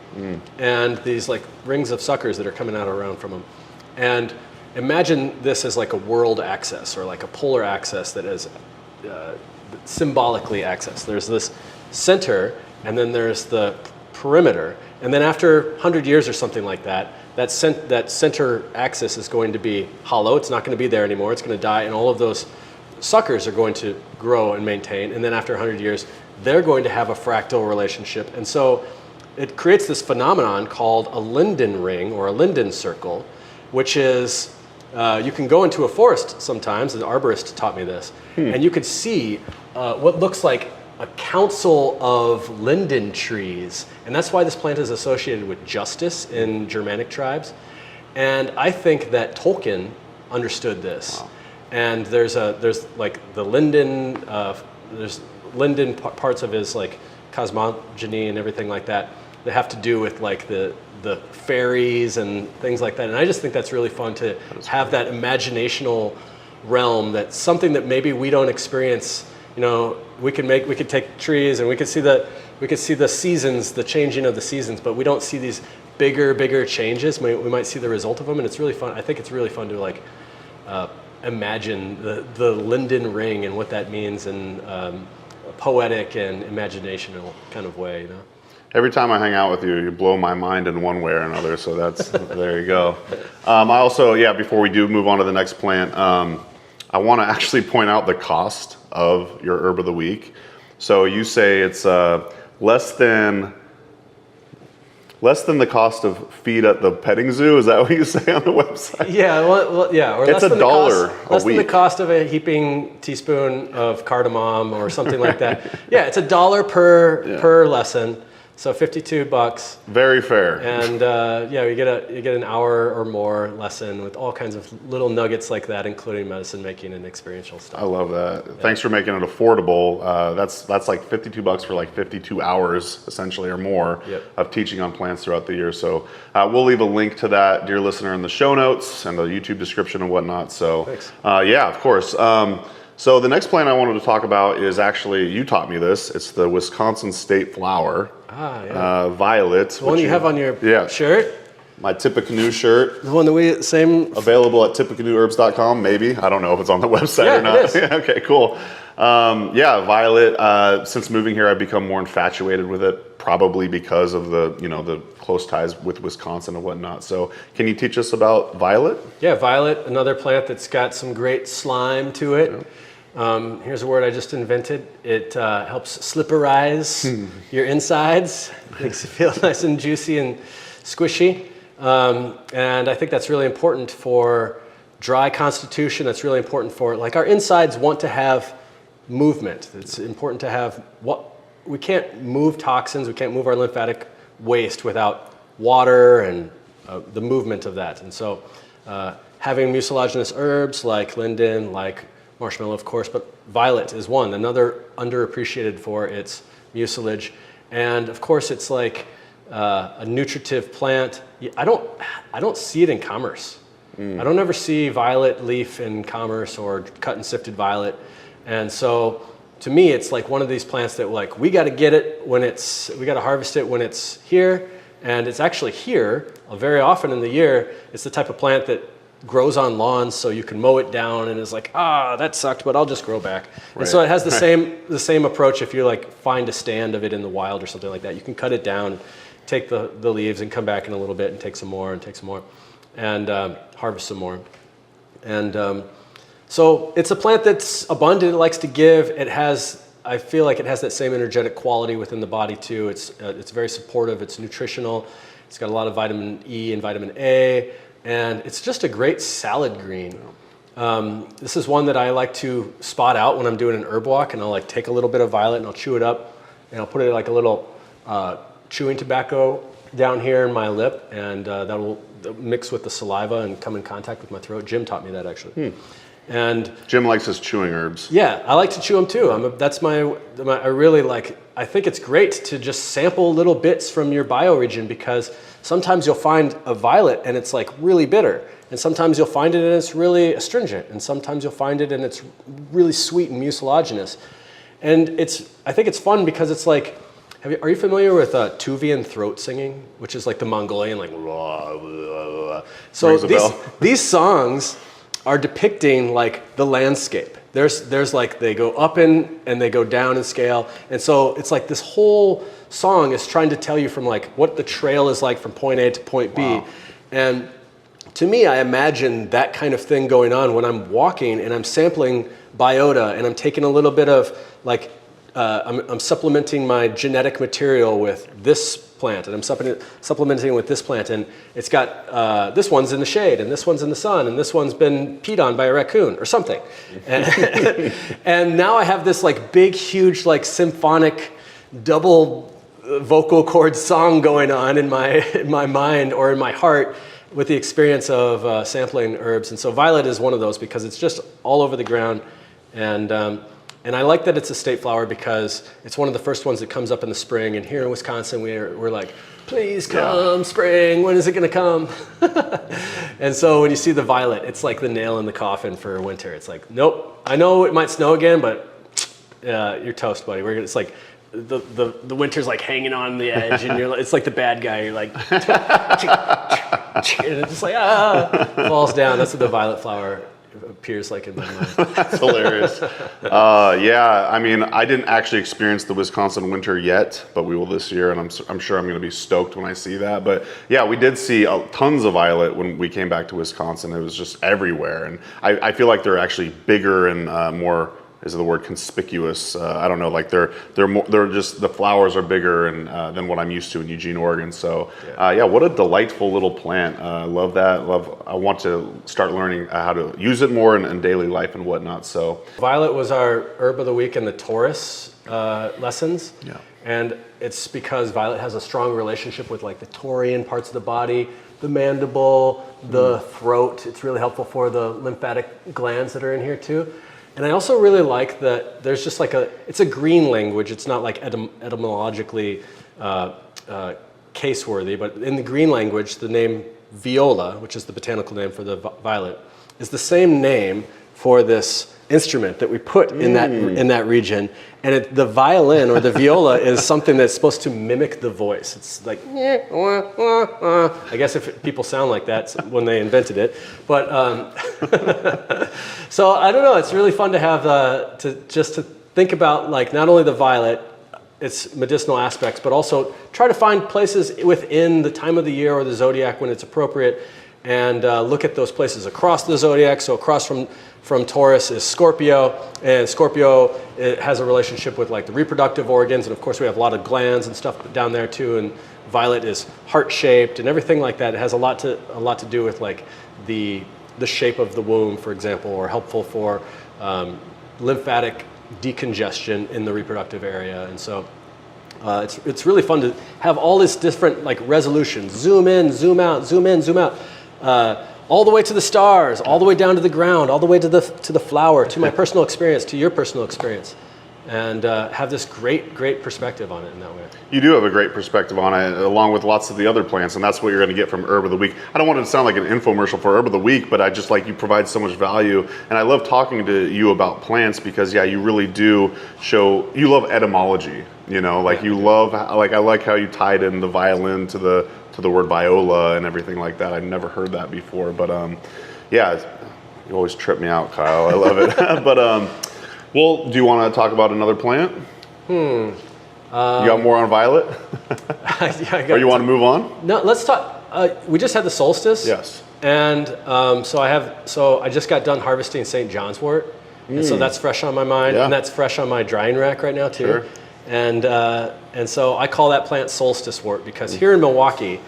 and these like rings of suckers that are coming out around from them. And imagine this as like a world axis or like a polar axis that is symbolically axis. There's this center and then there's the perimeter. And then after 100 years or something like that, that center axis is going to be hollow. It's not going to be there anymore. It's going to die, and all of those suckers are going to grow and maintain, and then after 100 years, they're going to have a fractal relationship. And so it creates this phenomenon called a linden ring or a linden circle, which is, you can go into a forest sometimes, an arborist taught me this, and you could see what looks like a council of linden trees. And that's why this plant is associated with justice in Germanic tribes. And I think that Tolkien understood this. Wow. And there's like the linden, there's linden parts of his like cosmogony and everything like that that have to do with like the fairies and things like that. And I just think that's really fun to have that imaginational realm. That's something that maybe we don't experience. We could take trees and we could see the seasons, the changing of the seasons, but we don't see these bigger changes. We might see the result of them, and it's really fun. I think it's really fun to like imagine the linden ring and what that means in a poetic and imaginational kind of way. Every time I hang out with you, you blow my mind in one way or another. So that's there you go. I also, before we do move on to the next plant, I want to actually point out the cost of your herb of the week. So you say it's less than the cost of feed at the petting zoo. Is that what you say on the website? Yeah, well, yeah. Or it's $1 a week. Less than the cost of a heaping teaspoon of cardamom or something like that. Yeah, it's $1 per lesson. So $52. Very fair. And you get an hour or more lesson with all kinds of little nuggets like that, including medicine making and experiential stuff. I love that. Yeah. Thanks for making it affordable. That's like $52 for like 52 hours essentially or more of teaching on plants throughout the year. So we'll leave a link to that, dear listener, in the show notes and the YouTube description and whatnot. So thanks. Of course. So the next plant I wanted to talk about is actually, you taught me this. It's the Wisconsin state flower. Violet. The one you have on your shirt? My Tippecanoe shirt. The one that same. Available at tippecanoeherbs.com, maybe. I don't know if it's on the website or not. It is. Okay, cool. Violet, since moving here, I've become more infatuated with it, probably because of the close ties with Wisconsin and whatnot. So can you teach us about violet? Yeah, violet, another plant that's got some great slime to it. Yeah. Here's a word I just invented. It helps slipperize your insides. Makes you feel nice and juicy and squishy. And I think that's really important for dry constitution. That's really important for, like, our insides want to have movement. It's important to have we can't move toxins. We can't move our lymphatic waste without water and the movement of that. And so having mucilaginous herbs like linden, like marshmallow, of course, but violet is one, another underappreciated for its mucilage. And of course, it's like a nutritive plant. I don't see it in commerce. I don't ever see violet leaf in commerce or cut and sifted violet. And so to me, it's like one of these plants that we got to get it we got to harvest it when it's here. And it's actually here very often in the year. It's the type of plant that grows on lawns, so you can mow it down and it's like, that sucked, but I'll just grow back. Right. And so it has the same approach. If you find a stand of it in the wild or something like that, you can cut it down, take the leaves and come back in a little bit and take some more and harvest some more. And so it's a plant that's abundant. It likes to give. I feel like it has that same energetic quality within the body too. It's very supportive. It's nutritional. It's got a lot of vitamin E and vitamin A, and it's just a great salad green. This is one that I like to spot out when I'm doing an herb walk, and I'll like take a little bit of violet and I'll chew it up, and I'll put it like a little chewing tobacco down here in my lip, and that'll mix with the saliva and come in contact with my throat. Jim taught me that actually. And Jim likes his chewing herbs. Yeah, I like to chew them too. I really like, I think it's great to just sample little bits from your bioregion, because sometimes you'll find a violet and it's like really bitter. And sometimes you'll find it and it's really astringent. And sometimes you'll find it and it's really sweet and mucilaginous. And I think it's fun because it's like, are you familiar with Tuvian throat singing, which is like the Mongolian, like, blah, blah, blah. So these songs are depicting like the landscape. There's like, they go up and they go down in scale. And so it's like this whole song is trying to tell you from like what the trail is like from point A to point B. Wow. And to me, I imagine that kind of thing going on when I'm walking and I'm sampling biota and I'm taking a little bit of like, I'm supplementing my genetic material with this plant, and I'm supplementing with this plant, and it's got this one's in the shade, and this one's in the sun, and this one's been peed on by a raccoon or something. And now I have this like big, huge, like symphonic, double vocal cord song going on in my mind or in my heart with the experience of sampling herbs. And so violet is one of those because it's just all over the ground, and I like that it's a state flower because it's one of the first ones that comes up in the spring. And here in Wisconsin, we're like, please come, spring, when is it gonna come? And so when you see the violet, it's like the nail in the coffin for winter. It's like, nope, I know it might snow again, but you're toast, buddy. It's like the winter's like hanging on the edge, and it's like the bad guy. You're like, and it's just like, falls down. That's what the violet flower appears like in my mind. That's hilarious. Yeah, I mean, I didn't actually experience the Wisconsin winter yet, but we will this year, and I'm sure I'm going to be stoked when I see that. But yeah, we did see tons of violet when we came back to Wisconsin. It was just everywhere, and I feel like they're actually bigger and more. Is the word conspicuous? I don't know. Like they're just, the flowers are bigger and than what I'm used to in Eugene, Oregon. So yeah, what a delightful little plant. Love that. I want to start learning how to use it more in daily life and whatnot. So violet was our herb of the week in the Taurus lessons. Yeah. And it's because violet has a strong relationship with like the Taurian parts of the body, the mandible, the throat. It's really helpful for the lymphatic glands that are in here too. And I also really like that there's just like it's a green language. It's not like etymologically case-worthy, but in the green language, the name viola, which is the botanical name for the violet, is the same name for this instrument that we put in that region. And the violin or the viola is something that's supposed to mimic the voice. It's like, I guess if people sound like that when they invented it. But so I don't know. It's really fun to have to think about like not only the violet, its medicinal aspects, but also try to find places within the time of the year or the zodiac when it's appropriate, and look at those places across the zodiac. So across from Taurus is Scorpio, and Scorpio, it has a relationship with like the reproductive organs, and of course we have a lot of glands and stuff down there too. And violet is heart-shaped and everything like that. It has a lot to do with like the shape of the womb, for example, or helpful for lymphatic decongestion in the reproductive area. And so it's really fun to have all this different like resolutions. Zoom in, zoom out, zoom in, zoom out. All the way to the stars, all the way down to the ground, all the way to the flower, to my personal experience, to your personal experience, and have this great perspective on it in that way. You do have a great perspective on it, along with lots of the other plants, and that's what you're going to get from Herb of the Week. I don't want it to sound like an infomercial for Herb of the Week, but I just like you provide so much value, and I love talking to you about plants because, yeah, you really do show, you love etymology, you know, like you love, like I like how you tied in the violin to the word viola and everything like that. I've never heard that before, but yeah, you always trip me out, Kyle. I love it. But well, do you want to talk about another plant? You got more on violet? Yeah, or you want to move on? No, let's talk. We just had the solstice. Yes. And so I just got done harvesting St. John's wort, and so that's fresh on my mind, and that's fresh on my drying rack right now too. Sure. And so I call that plant solstice wort because here in Milwaukee,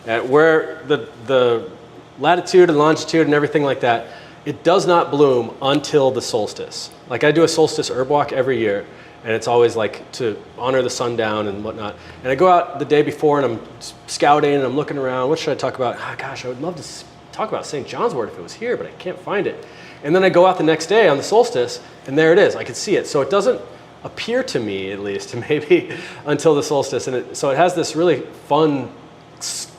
at where the latitude and longitude and everything like that, it does not bloom until the solstice. Like I do a solstice herb walk every year, and it's always like to honor the sundown and whatnot. And I go out the day before and I'm scouting and I'm looking around. What should I talk about? Oh, gosh, I would love to talk about St. John's wort if it was here, but I can't find it. And then I go out the next day on the solstice, and there it is. I can see it. So it doesn't appear to me, at least, maybe until the solstice. And so it has this really fun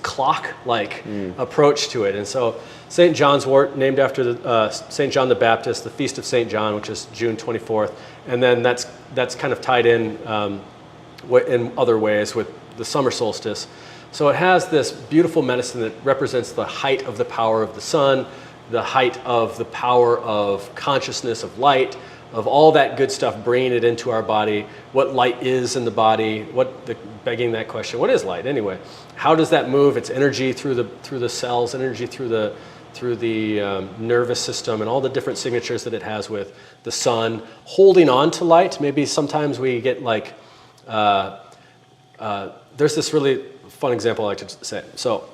clock-like approach to it. And so St. John's wort, named after St. John the Baptist, the Feast of St. John, which is June 24th. And then that's kind of tied in other ways with the summer solstice. So it has this beautiful medicine that represents the height of the power of the sun, the height of the power of consciousness, of light, of all that good stuff, bringing it into our body, what light is in the body, begging that question, what is light anyway? How does that move? It's energy through the cells, energy through the nervous system, and all the different signatures that it has with the sun, holding on to light. Maybe sometimes we get like, there's this really fun example I like to say. So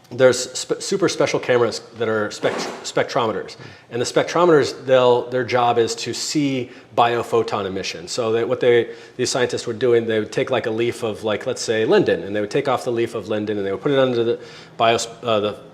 there's super special cameras that are spectrometers, and the spectrometers, their job is to see biophoton emission. So what these scientists were doing, they would take like a leaf of, like, let's say linden, and they would take off the leaf of linden and they would put it under the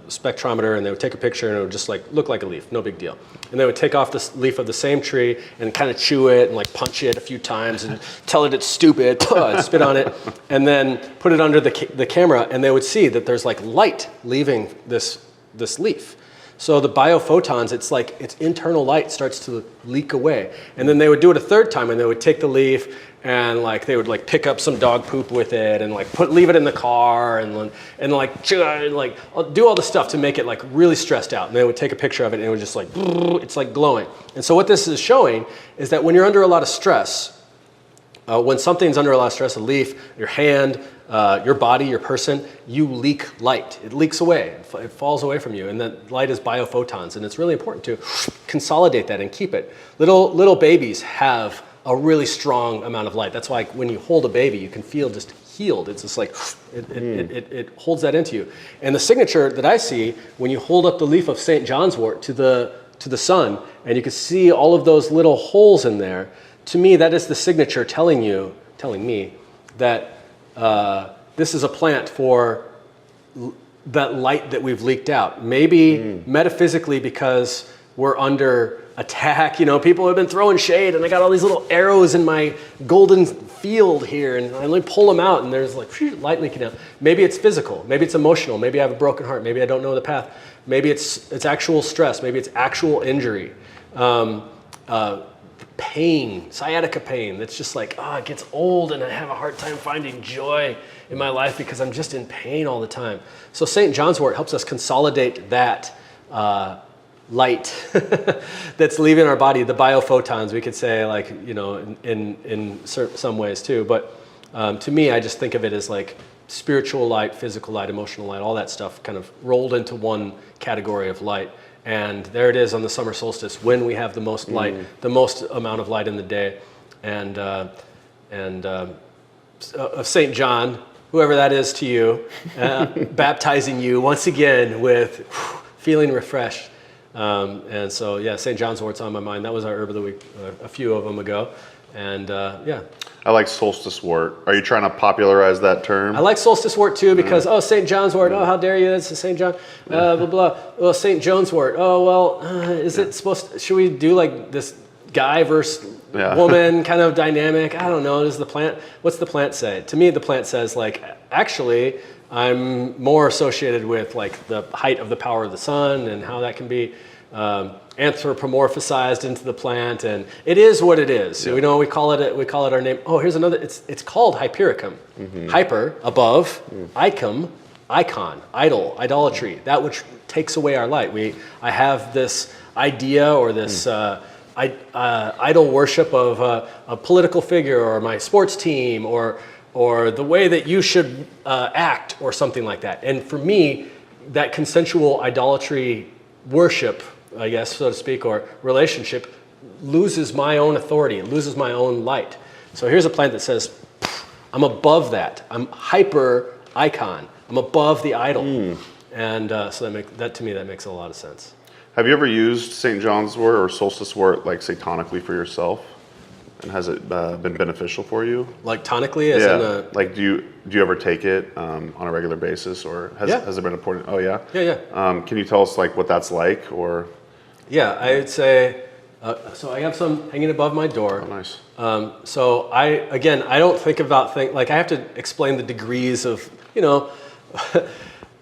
spectrometer, and they would take a picture and it would just like look like a leaf, no big deal. And they would take off this leaf of the same tree and kind of chew it and like punch it a few times and tell it it's stupid, and spit on it, and then put it under the camera, and they would see that there's like light leaving this leaf. So the biophotons, it's like its internal light starts to leak away. And then they would do it a third time, and they would take the leaf and like they would like pick up some dog poop with it and like leave it in the car and like do all the stuff to make it like really stressed out. And they would take a picture of it and it would just like, it's like glowing. And so what this is showing is that when you're under a lot of stress, when something's under a lot of stress, a leaf, your hand, your body, your person, you leak light. It leaks away. It falls away from you. And that light is biophotons. And it's really important to consolidate that and keep it. Little babies have a really strong amount of light. That's why when you hold a baby, you can feel just healed. It's just like, it holds that into you. And the signature that I see when you hold up the leaf of St. John's wort to the sun, and you can see all of those little holes in there, to me, that is the signature telling me that this is a plant for that light that we've leaked out. Maybe metaphysically because we're under attack. You know, people have been throwing shade, and I got all these little arrows in my golden field here, and I only pull them out, and there's like light leaking out. Maybe it's physical. Maybe it's emotional. Maybe I have a broken heart. Maybe I don't know the path. Maybe it's actual stress. Maybe it's actual injury. Pain, sciatica pain, that's just like, it gets old and I have a hard time finding joy in my life because I'm just in pain all the time. So St. John's wort helps us consolidate that light that's leaving our body, the biophotons, we could say, like, you know, in some ways too. But to me, I just think of it as like spiritual light, physical light, emotional light, all that stuff kind of rolled into one category of light. And there it is on the summer solstice when we have the most light, the most amount of light in the day. And of St. John, whoever that is to you, baptizing you once again with feeling refreshed. And so, yeah, St. John's wort's on my mind. That was our herb of the week a few of them ago. And yeah. I like solstice wort. Are you trying to popularize that term? I like solstice wort too because, St. John's wort, how dare you, that's St. John, blah, blah. Well, St. John's wort, is it should we do like this guy versus woman kind of dynamic? I don't know, what's the plant say? To me, the plant says like, actually, I'm more associated with like the height of the power of the sun and how that can be anthropomorphized into the plant, and it is what it is. Yeah. We call it our name. Oh, here's another. It's called Hypericum. Hyper, above, icum, icon, idol, idolatry. That which takes away our light. I have this idea or this idol worship of a political figure or my sports team or the way that you should act or something like that. And for me, that consensual idolatry worship, I guess, so to speak, or relationship, loses my own authority. It loses my own light. So here's a plant that says, I'm above that. I'm hyper icon. I'm above the idol. And so that to me, that makes a lot of sense. Have you ever used St. John's wort or solstice wort like say tonically for yourself? And has it been beneficial for you? Like tonically, as in a... Like, do you ever take it on a regular basis, or has there been a point? Oh yeah. Yeah. Can you tell us like what that's like, or? Yeah, I would say. So I have some hanging above my door. Oh, nice. So I don't think about like I have to explain the degrees of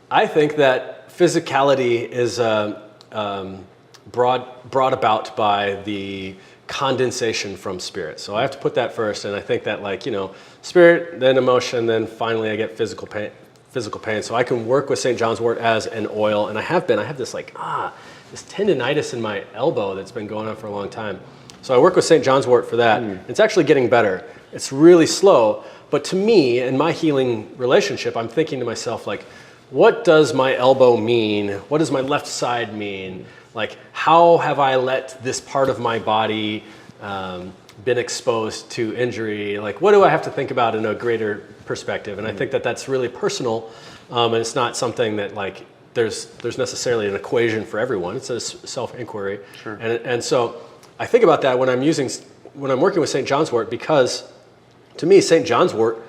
I think that physicality is brought about by the condensation from spirit. So I have to put that first, and I think that spirit, then emotion, then finally I get physical pain. So I can work with St. John's wort as an oil, and I have this this tendinitis in my elbow that's been going on for a long time. So I work with St. John's wort for that. It's actually getting better. It's really slow, but to me, in my healing relationship, I'm thinking to myself, like, what does my elbow mean? What does my left side mean? Like, how have I let this part of my body been exposed to injury? Like, what do I have to think about in a greater perspective? And I think that that's really personal, and it's not something that like there's necessarily an equation for everyone. It's a self-inquiry. Sure. And so I think about that when I'm working with St. John's wort, because to me, St. John's wort,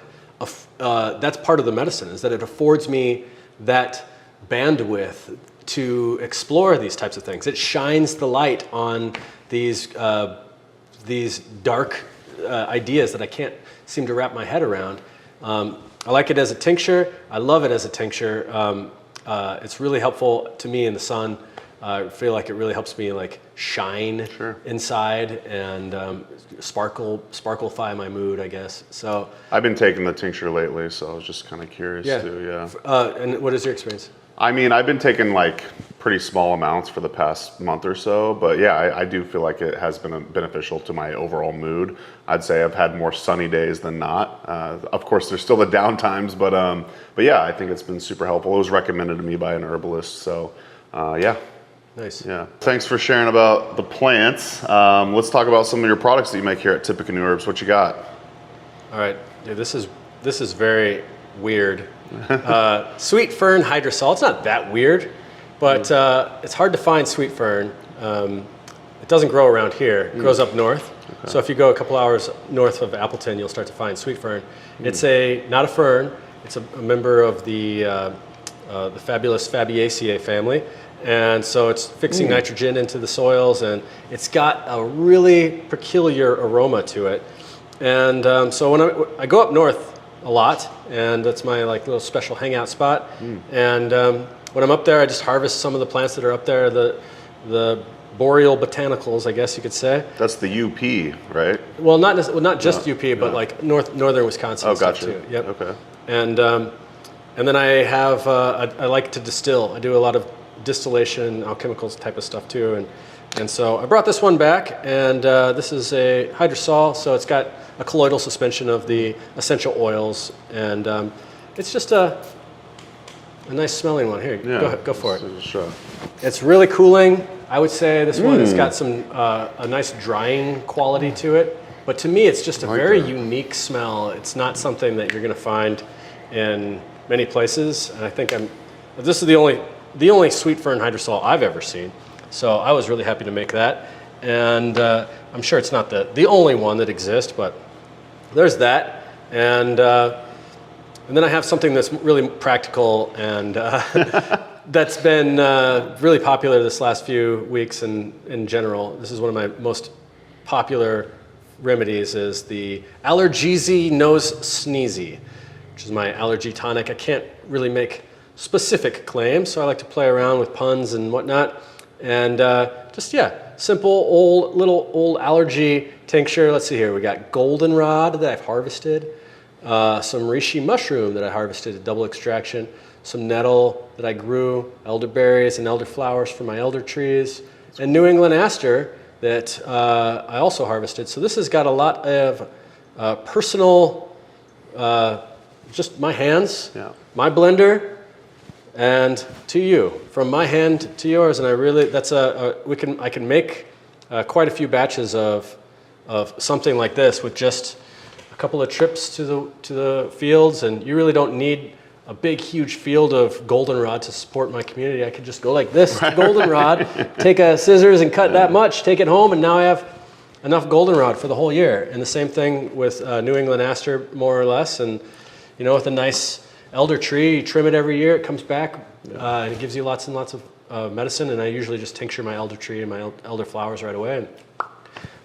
that's part of the medicine, is that it affords me that bandwidth to explore these types of things. It shines the light on these dark ideas that I can't seem to wrap my head around. I like it as a tincture. I love it as a tincture. It's really helpful to me in the sun. I feel like it really helps me like shine inside and sparklify my mood, I guess. So I've been taking the tincture lately, so I was just kind of curious too. Yeah. And what is your experience? I mean, I've been taking like pretty small amounts for the past month or so, but yeah, I do feel like it has been beneficial to my overall mood. I'd say I've had more sunny days than not. Of course, there's still the down times, but yeah, I think it's been super helpful. It was recommended to me by an herbalist, so yeah. Nice. Yeah. Thanks for sharing about the plants. Let's talk about some of your products that you make here at Tippecanoe Herbs. What you got? All right. Dude, this is very weird. Sweet fern hydrosol. It's not that weird, but it's hard to find sweet fern. It doesn't grow around here. It grows up north. Okay. So if you go a couple hours north of Appleton, you'll start to find sweet fern. It's not a fern. It's a member of the fabulous Fabiaceae family. And so it's fixing nitrogen into the soils, and it's got a really peculiar aroma to it. And so when I go up north a lot, and that's my like little special hangout spot. And when I'm up there, I just harvest some of the plants that are up there, the boreal botanicals, I guess you could say. That's the UP, right? Well, not just UP, but like northern Wisconsin. Oh, gotcha. Too. Yep. Okay. And then I have I like to distill. I do a lot of distillation, alchemicals type of stuff too, and so I brought this one back, and this is a hydrosol, so it's got a colloidal suspension of the essential oils, and it's just a nice smelling one. Here, go for it. It's really cooling. I would say this one has got some a nice drying quality to it, but to me it's just a very unique smell. It's not something that you're going to find in many places, and I think this is the only sweet fern hydrosol I've ever seen. So I was really happy to make that. And I'm sure it's not the only one that exists, but there's that. And then I have something that's really practical and that's been really popular this last few weeks and in general. This is one of my most popular remedies, is the Allergeezy Nose Sneezy, which is my allergy tonic. I can't really make specific claims, so I like to play around with puns and whatnot. And simple old allergy tincture. Let's see here. We got goldenrod that I've harvested, some reishi mushroom that I harvested at double extraction, some nettle that I grew, elderberries and elderflowers from my elder trees, and New England aster that I also harvested. So this has got a lot of personal, just my hands, my blender, and to you, from my hand to yours. And I really, I can make quite a few batches of something like this with just a couple of trips to the fields, and you really don't need a big, huge field of goldenrod to support my community, I could just go like this, goldenrod, take a scissors and cut that much, take it home, and now I have enough goldenrod for the whole year. And the same thing with New England aster, more or less. And with a nice elder tree, you trim it every year, it comes back, and it gives you lots and lots of medicine. And I usually just tincture my elder tree and my elder flowers right away. And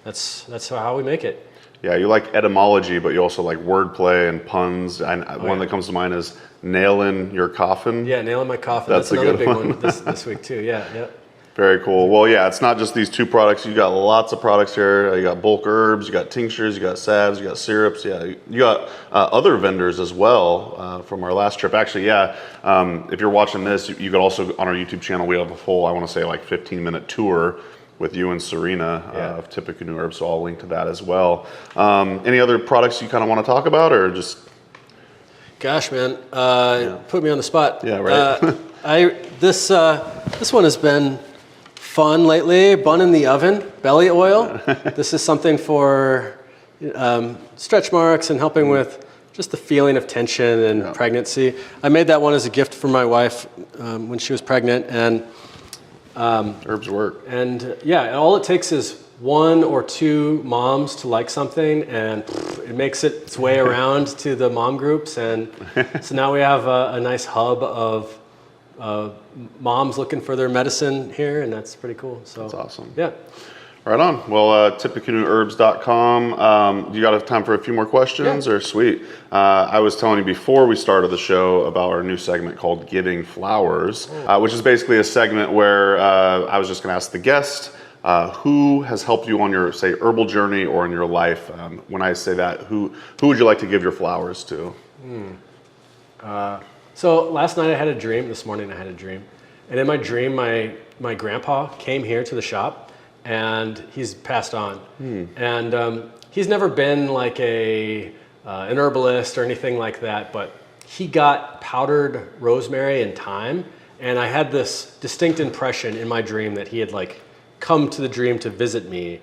that's how we make it. Yeah, you like etymology, but you also like wordplay and puns. And one that comes to mind is nailing your coffin. Yeah, nailing my coffin. That's another big one this week too. Yeah. Very cool. Well, yeah, it's not just these 2 products. You got lots of products here. You got bulk herbs, you got tinctures, you got salves, you got syrups. Yeah, you got other vendors as well from our last trip. Actually, yeah, if you're watching this, you could also, on our YouTube channel, we have a full, I want to say like 15-minute tour with you and Serena of Tippecanoe Herbs, so I'll link to that as well. Any other products you kind of want to talk about, or just? Gosh, man, put me on the spot. Yeah, right. This one has been fun lately. Bun in the oven, belly oil. This is something for stretch marks and helping with just the feeling of tension and pregnancy. I made that one as a gift for my wife when she was pregnant, and herbs work. And all it takes is 1 or 2 moms to like something, and it makes its way around to the mom groups. And so now we have a nice hub of moms looking for their medicine here, and that's pretty cool. So that's awesome. Yeah. Right on. Well, tippecanoeherbs.com. You got time for a few more questions? Yeah. Or sweet. I was telling you before we started the show about our new segment called Giving Flowers, which is basically a segment where I was just going to ask the guest who has helped you on your, say, herbal journey or in your life. When I say that, who would you like to give your flowers to? So last night I had a dream. This morning I had a dream. And in my dream, my grandpa came here to the shop, and he's passed on. And he's never been like an herbalist or anything like that, but he got powdered rosemary and thyme, and I had this distinct impression in my dream that he had like come to the dream to visit me,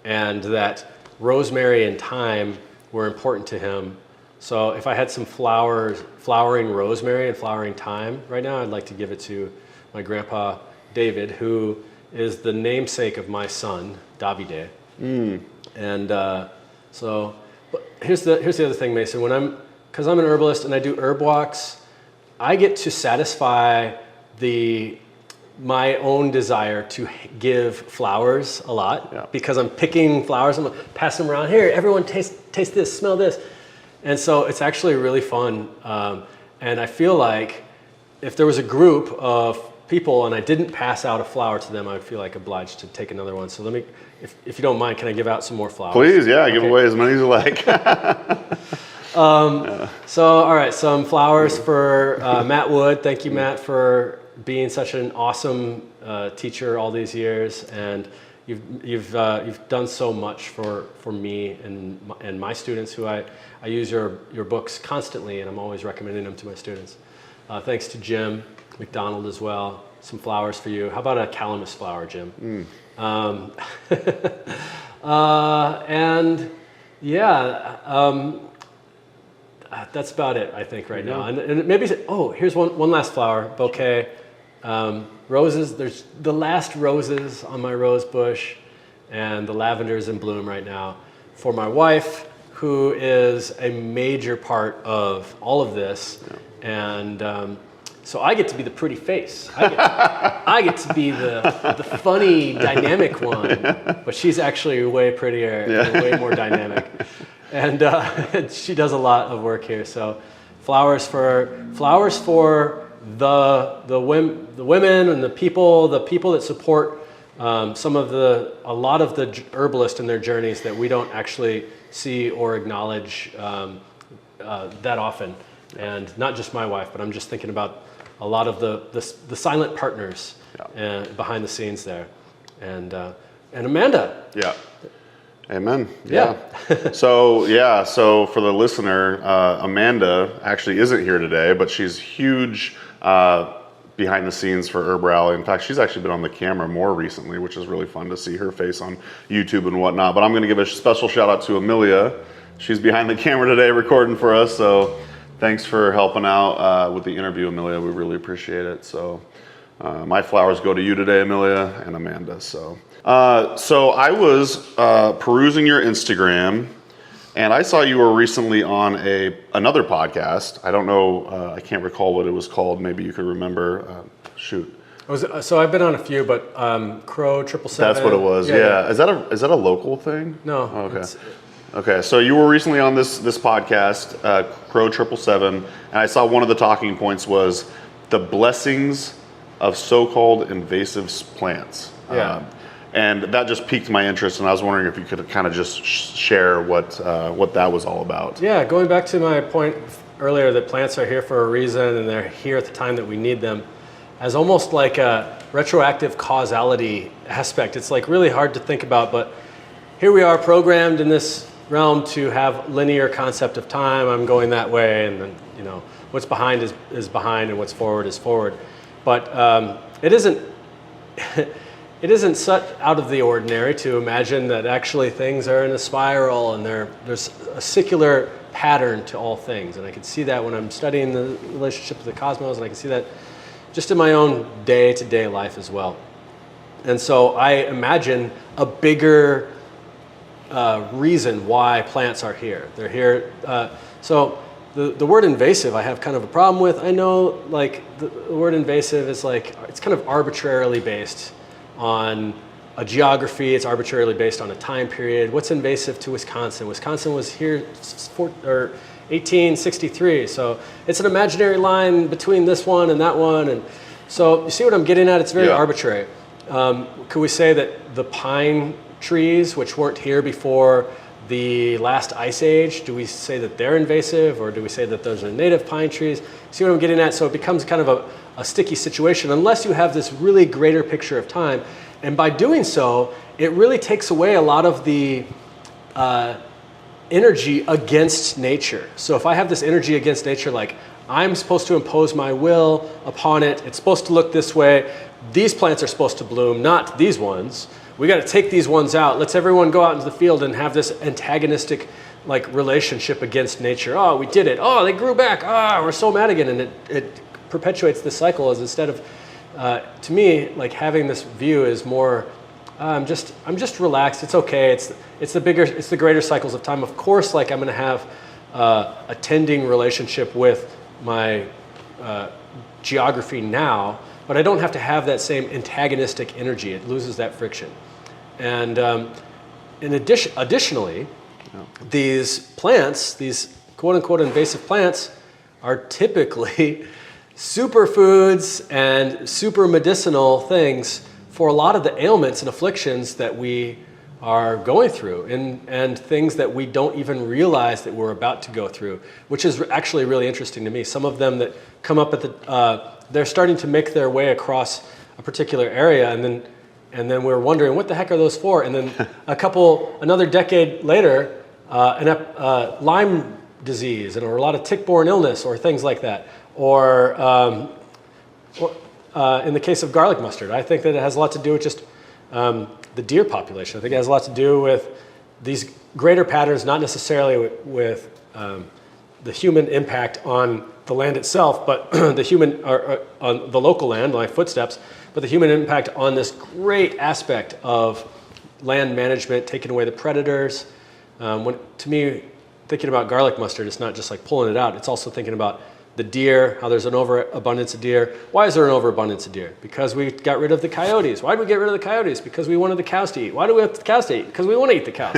and that rosemary and thyme were important to him. So if I had some flowering rosemary and flowering thyme right now, I'd like to give it to my grandpa David, who is the namesake of my son, Davide. And so but here's the other thing, Mason. Because I'm an herbalist and I do herb walks, I get to satisfy my own desire to give flowers a lot, because I'm picking flowers, I'm passing them around. Here, everyone taste this, smell this. And so it's actually really fun. And I feel like if there was a group of people and I didn't pass out a flower to them, I would feel like obliged to take another one. So let me, if you don't mind, can I give out some more flowers? Please, yeah, give away as many as you like. So, all right, some flowers for Matt Wood. Thank you, Matt, for being such an awesome teacher all these years, and you've done so much for me and my students, who I use your books constantly, and I'm always recommending them to my students. Thanks to Jim McDonald as well. Some flowers for you. How about a calamus flower, Jim? And yeah, that's about it, I think, right now. And maybe, here's one last flower bouquet. Roses. There's the last roses on my rose bush, and the lavender is in bloom right now. For my wife, who is a major part of all of this, and so I get to be the pretty face. I get to be the funny, dynamic one, but she's actually way prettier and way more dynamic. And she does a lot of work here. So flowers for the women and the people that support a lot of the herbalists in their journeys that we don't actually see or acknowledge that often. And not just my wife, but I'm just thinking about a lot of the silent partners behind the scenes there, and Amanda. Yeah. Amen. Yeah. So for the listener, Amanda actually isn't here today, but she's huge behind the scenes for HerbRally. In fact, she's actually been on the camera more recently, which is really fun to see her face on YouTube and whatnot. But I'm going to give a special shout out to Amelia. She's behind the camera today recording for us. So Thanks for helping out with the interview, Amelia. We really appreciate it. So my flowers go to you today, Amelia and Amanda. So I was perusing your Instagram, and I saw you were recently on another podcast. I don't know, I can't recall what it was called. Maybe you could remember. So I've been on a few, but Crow 777. That's what it was. Yeah. Is that a local thing? No. Oh, okay. Okay. So you were recently on this podcast, Crow 777, and I saw one of the talking points was the blessings of so-called invasive plants. Yeah. And that just piqued my interest, and I was wondering if you could kind of just share what that was all about. Yeah. Going back to my point earlier that plants are here for a reason, and they're here at the time that we need them. As almost like a retroactive causality aspect. It's like really hard to think about, but here we are programmed in this realm to have linear concept of time. I'm going that way, and then what's behind is behind, and what's forward is forward. But it isn't such out of the ordinary to imagine that actually things are in a spiral, and there's a secular pattern to all things, and I can see that when I'm studying the relationship of the cosmos, and I can see that just in my own day-to-day life as well. And so I imagine a bigger reason why plants are here. They're here. So the word invasive I have kind of a problem with. I know like the word invasive is like, it's kind of arbitrarily based on a geography. It's arbitrarily based on a time period. What's invasive to Wisconsin? Wisconsin was here 1863, so it's an imaginary line between this one and that one, and so you see what I'm getting at? It's very arbitrary. Could we say that the pine trees, which weren't here before the last ice age, do we say that they're invasive, or do we say that those are native pine trees? See what I'm getting at? So it becomes kind of a sticky situation unless you have this really greater picture of time, and by doing so, it really takes away a lot of the energy against nature. So if I have this energy against nature, like I'm supposed to impose my will upon it, it's supposed to look this way, these plants are supposed to bloom, not these ones. We got to take these ones out. Let's everyone go out into the field and have this antagonistic like relationship against nature. Oh, we did it. Oh, they grew back. Ah, we're so mad again. And it perpetuates the cycle as instead of, to me, like having this view is more, I'm just relaxed. It's okay. It's the greater cycles of time. Of course, like I'm going to have a tending relationship with my geography now, but I don't have to have that same antagonistic energy. It loses that friction. And additionally, these plants, these quote unquote invasive plants, are typically superfoods and super medicinal things for a lot of the ailments and afflictions that we are going through, and things that we don't even realize that we're about to go through, which is actually really interesting to me. Some of them that come up at they're starting to make their way across a particular area, and then we're wondering what the heck are those for? And then another decade later, Lyme disease or a lot of tick-borne illness or things like that, or in the case of garlic mustard, I think that it has a lot to do with just the deer population. I think it has a lot to do with these greater patterns, not necessarily with the human impact on the land itself, but the human on the local land, like footsteps, but the human impact on this great aspect of land management, taking away the predators. To me, thinking about garlic mustard, it's not just like pulling it out. It's also thinking about the deer, how there's an overabundance of deer. Why is there an overabundance of deer? Because we got rid of the coyotes. Why did we get rid of the coyotes? Because we wanted the cows to eat. Why do we have the cows to eat? Because we want to eat the cows.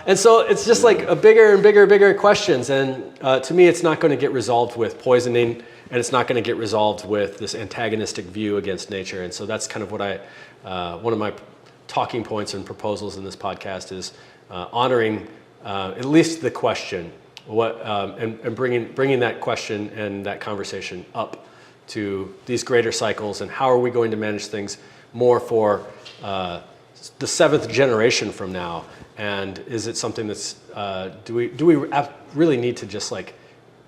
And so it's just like a bigger and bigger questions. And to me, it's not going to get resolved with poisoning, and it's not going to get resolved with this antagonistic view against nature. And so that's kind of what one of my talking points and proposals in this podcast is honoring at least the question, and bringing that question and that conversation up to these greater cycles, and how are we going to manage things more for the seventh generation from now? And is it something that's do we really need to just like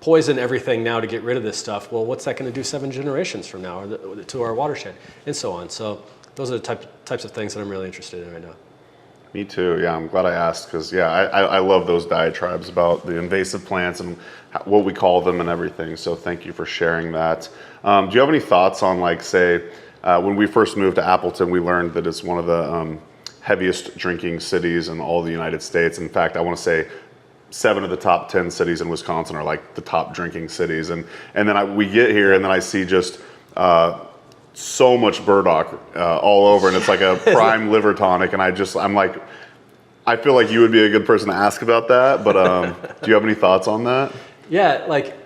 poison everything now to get rid of this stuff? Well, what's that going to do 7 generations from now, or to our watershed, and so on? So those are the types of things that I'm really interested in right now. Me too. Yeah, I'm glad I asked because I love those diatribes about the invasive plants and what we call them and everything. So thank you for sharing that. Do you have any thoughts on, like, say, when we first moved to Appleton, we learned that it's one of the heaviest drinking cities in all the United States. In fact, I want to say 7 of the top 10 cities in Wisconsin are like the top drinking cities. And then we get here and then I see just so much burdock all over, and it's like a prime liver tonic. And I'm like, I feel like you would be a good person to ask about that. But do you have any thoughts on that? Yeah, like.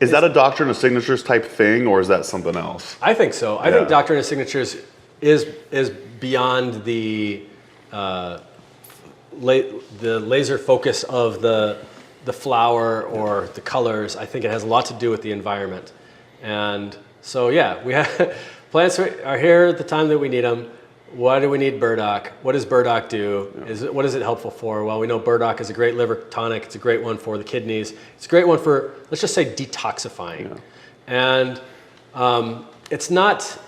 Is that a doctrine of signatures type thing, or is that something else? I think so. I think doctrine of signatures is beyond the laser focus of the flower or the colors. I think it has a lot to do with the environment. And so, we have plants are here at the time that we need them. Why do we need burdock? What does burdock do? What is it helpful for? Well, we know burdock is a great liver tonic. It's a great one for the kidneys. It's a great one for, let's just say, detoxifying. And it's not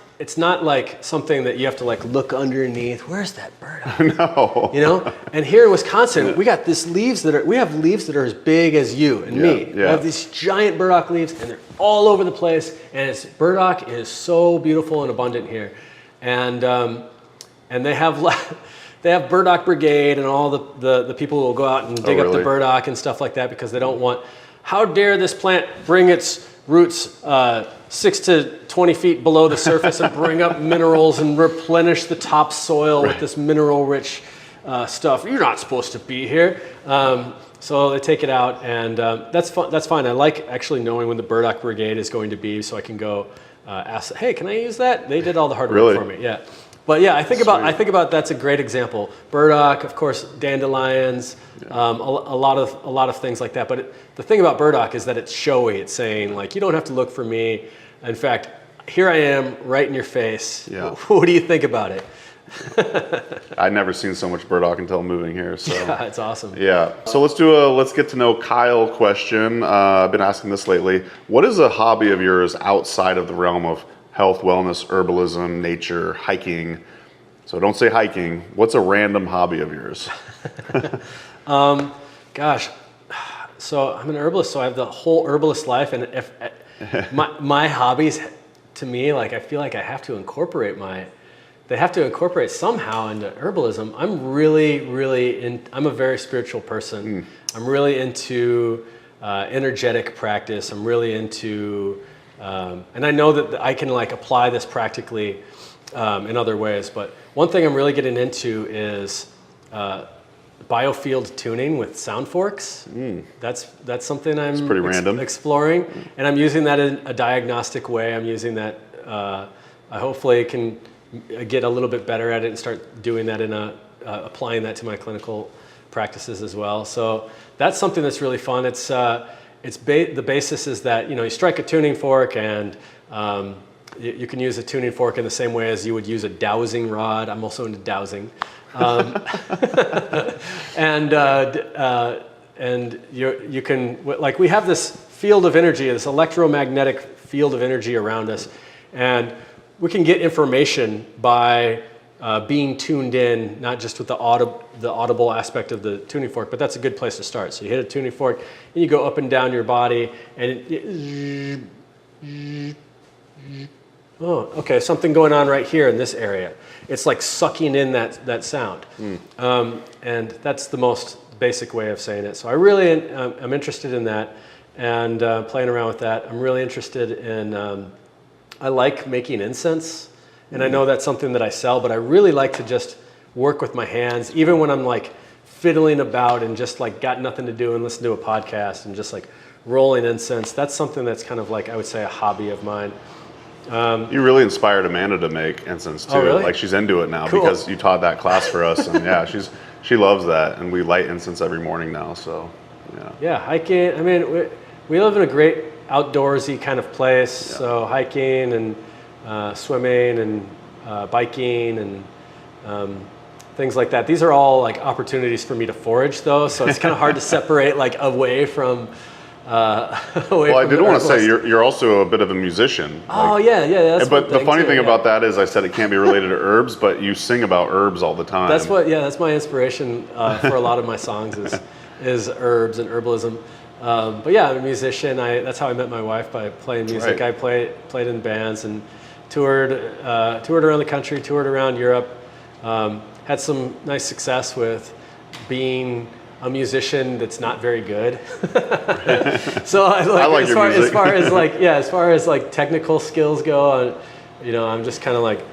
like something that you have to like look underneath. Where's that burdock? No. You know? And here in Wisconsin, we got we have leaves that are as big as you and me. We have these giant burdock leaves, and they're all over the place. And burdock is so beautiful and abundant here. And they have burdock brigade and all the people who will go out and dig up the burdock and stuff like that because they don't want, how dare this plant bring its roots 6 to 20 feet below the surface and bring up minerals and replenish the topsoil with this mineral-rich stuff. You're not supposed to be here. So they take it out, and that's fine. I like actually knowing when the burdock brigade is going to be, so I can go ask, hey, can I use that? They did all the hard work for me. Yeah. But I think about that's a great example. Burdock, of course, dandelions, a lot of things like that. But the thing about burdock is that it's showy. It's saying, like, you don't have to look for me. In fact, here I am, right in your face. Yeah. What do you think about it? I'd never seen so much burdock until moving here. So yeah, it's awesome. Yeah. So let's get to know Kyle question. I've been asking this lately. What is a hobby of yours outside of the realm of health, wellness, herbalism, nature, hiking? So don't say hiking. What's a random hobby of yours? Gosh, so I'm an herbalist, so I have the whole herbalist life, and if my hobbies, to me, like, I feel like I have to incorporate they have to incorporate somehow into herbalism. I'm a very spiritual person. I'm really into energetic practice. I'm really into, and I know that I can like apply this practically in other ways, but one thing I'm really getting into is biofield tuning with sound forks. That's something I'm pretty random. Exploring, and I'm using that in a diagnostic way. I'm using that, I hopefully can get a little bit better at it and start doing that applying that to my clinical practices as well. So that's something that's really fun. The basis is that, you strike a tuning fork, and you can use a tuning fork in the same way as you would use a dowsing rod. I'm also into dowsing. And you can, like, we have this field of energy, this electromagnetic field of energy around us, and we can get information by being tuned in, not just with the audible aspect of the tuning fork, but that's a good place to start. So you hit a tuning fork, and you go up and down your body, and okay, something going on right here in this area. It's like sucking in that sound. And that's the most basic way of saying it. So I really am interested in that, and playing around with that. I'm really interested in, I like making incense, and I know that's something that I sell, but I really like to just work with my hands, even when I'm like fiddling about and just like got nothing to do and listen to a podcast and just like rolling incense. That's something that's kind of like, I would say, a hobby of mine. You really inspired Amanda to make incense too. Oh, really? Like, she's into it now. Cool. Because you taught that class for us, and yeah, she loves that, and we light incense every morning now. So yeah. Yeah, hiking. I mean, we live in a great outdoorsy kind of place. So hiking and swimming and biking and things like that. These are all like opportunities for me to forage, though. So it's kind of hard to separate like away from Well, I did want to say you're also a bit of a musician. Oh, yeah. That's but the funny thing yeah. about that is I said it can't be related to herbs, but you sing about herbs all the time. That's my inspiration for a lot of my songs is herbs and herbalism. But yeah, I'm a musician. That's how I met my wife, by playing music. Right. I played in bands and toured around the country, toured around Europe. Had some nice success with being a musician that's not very good. So I like as far as like technical skills go, I'm just kind of like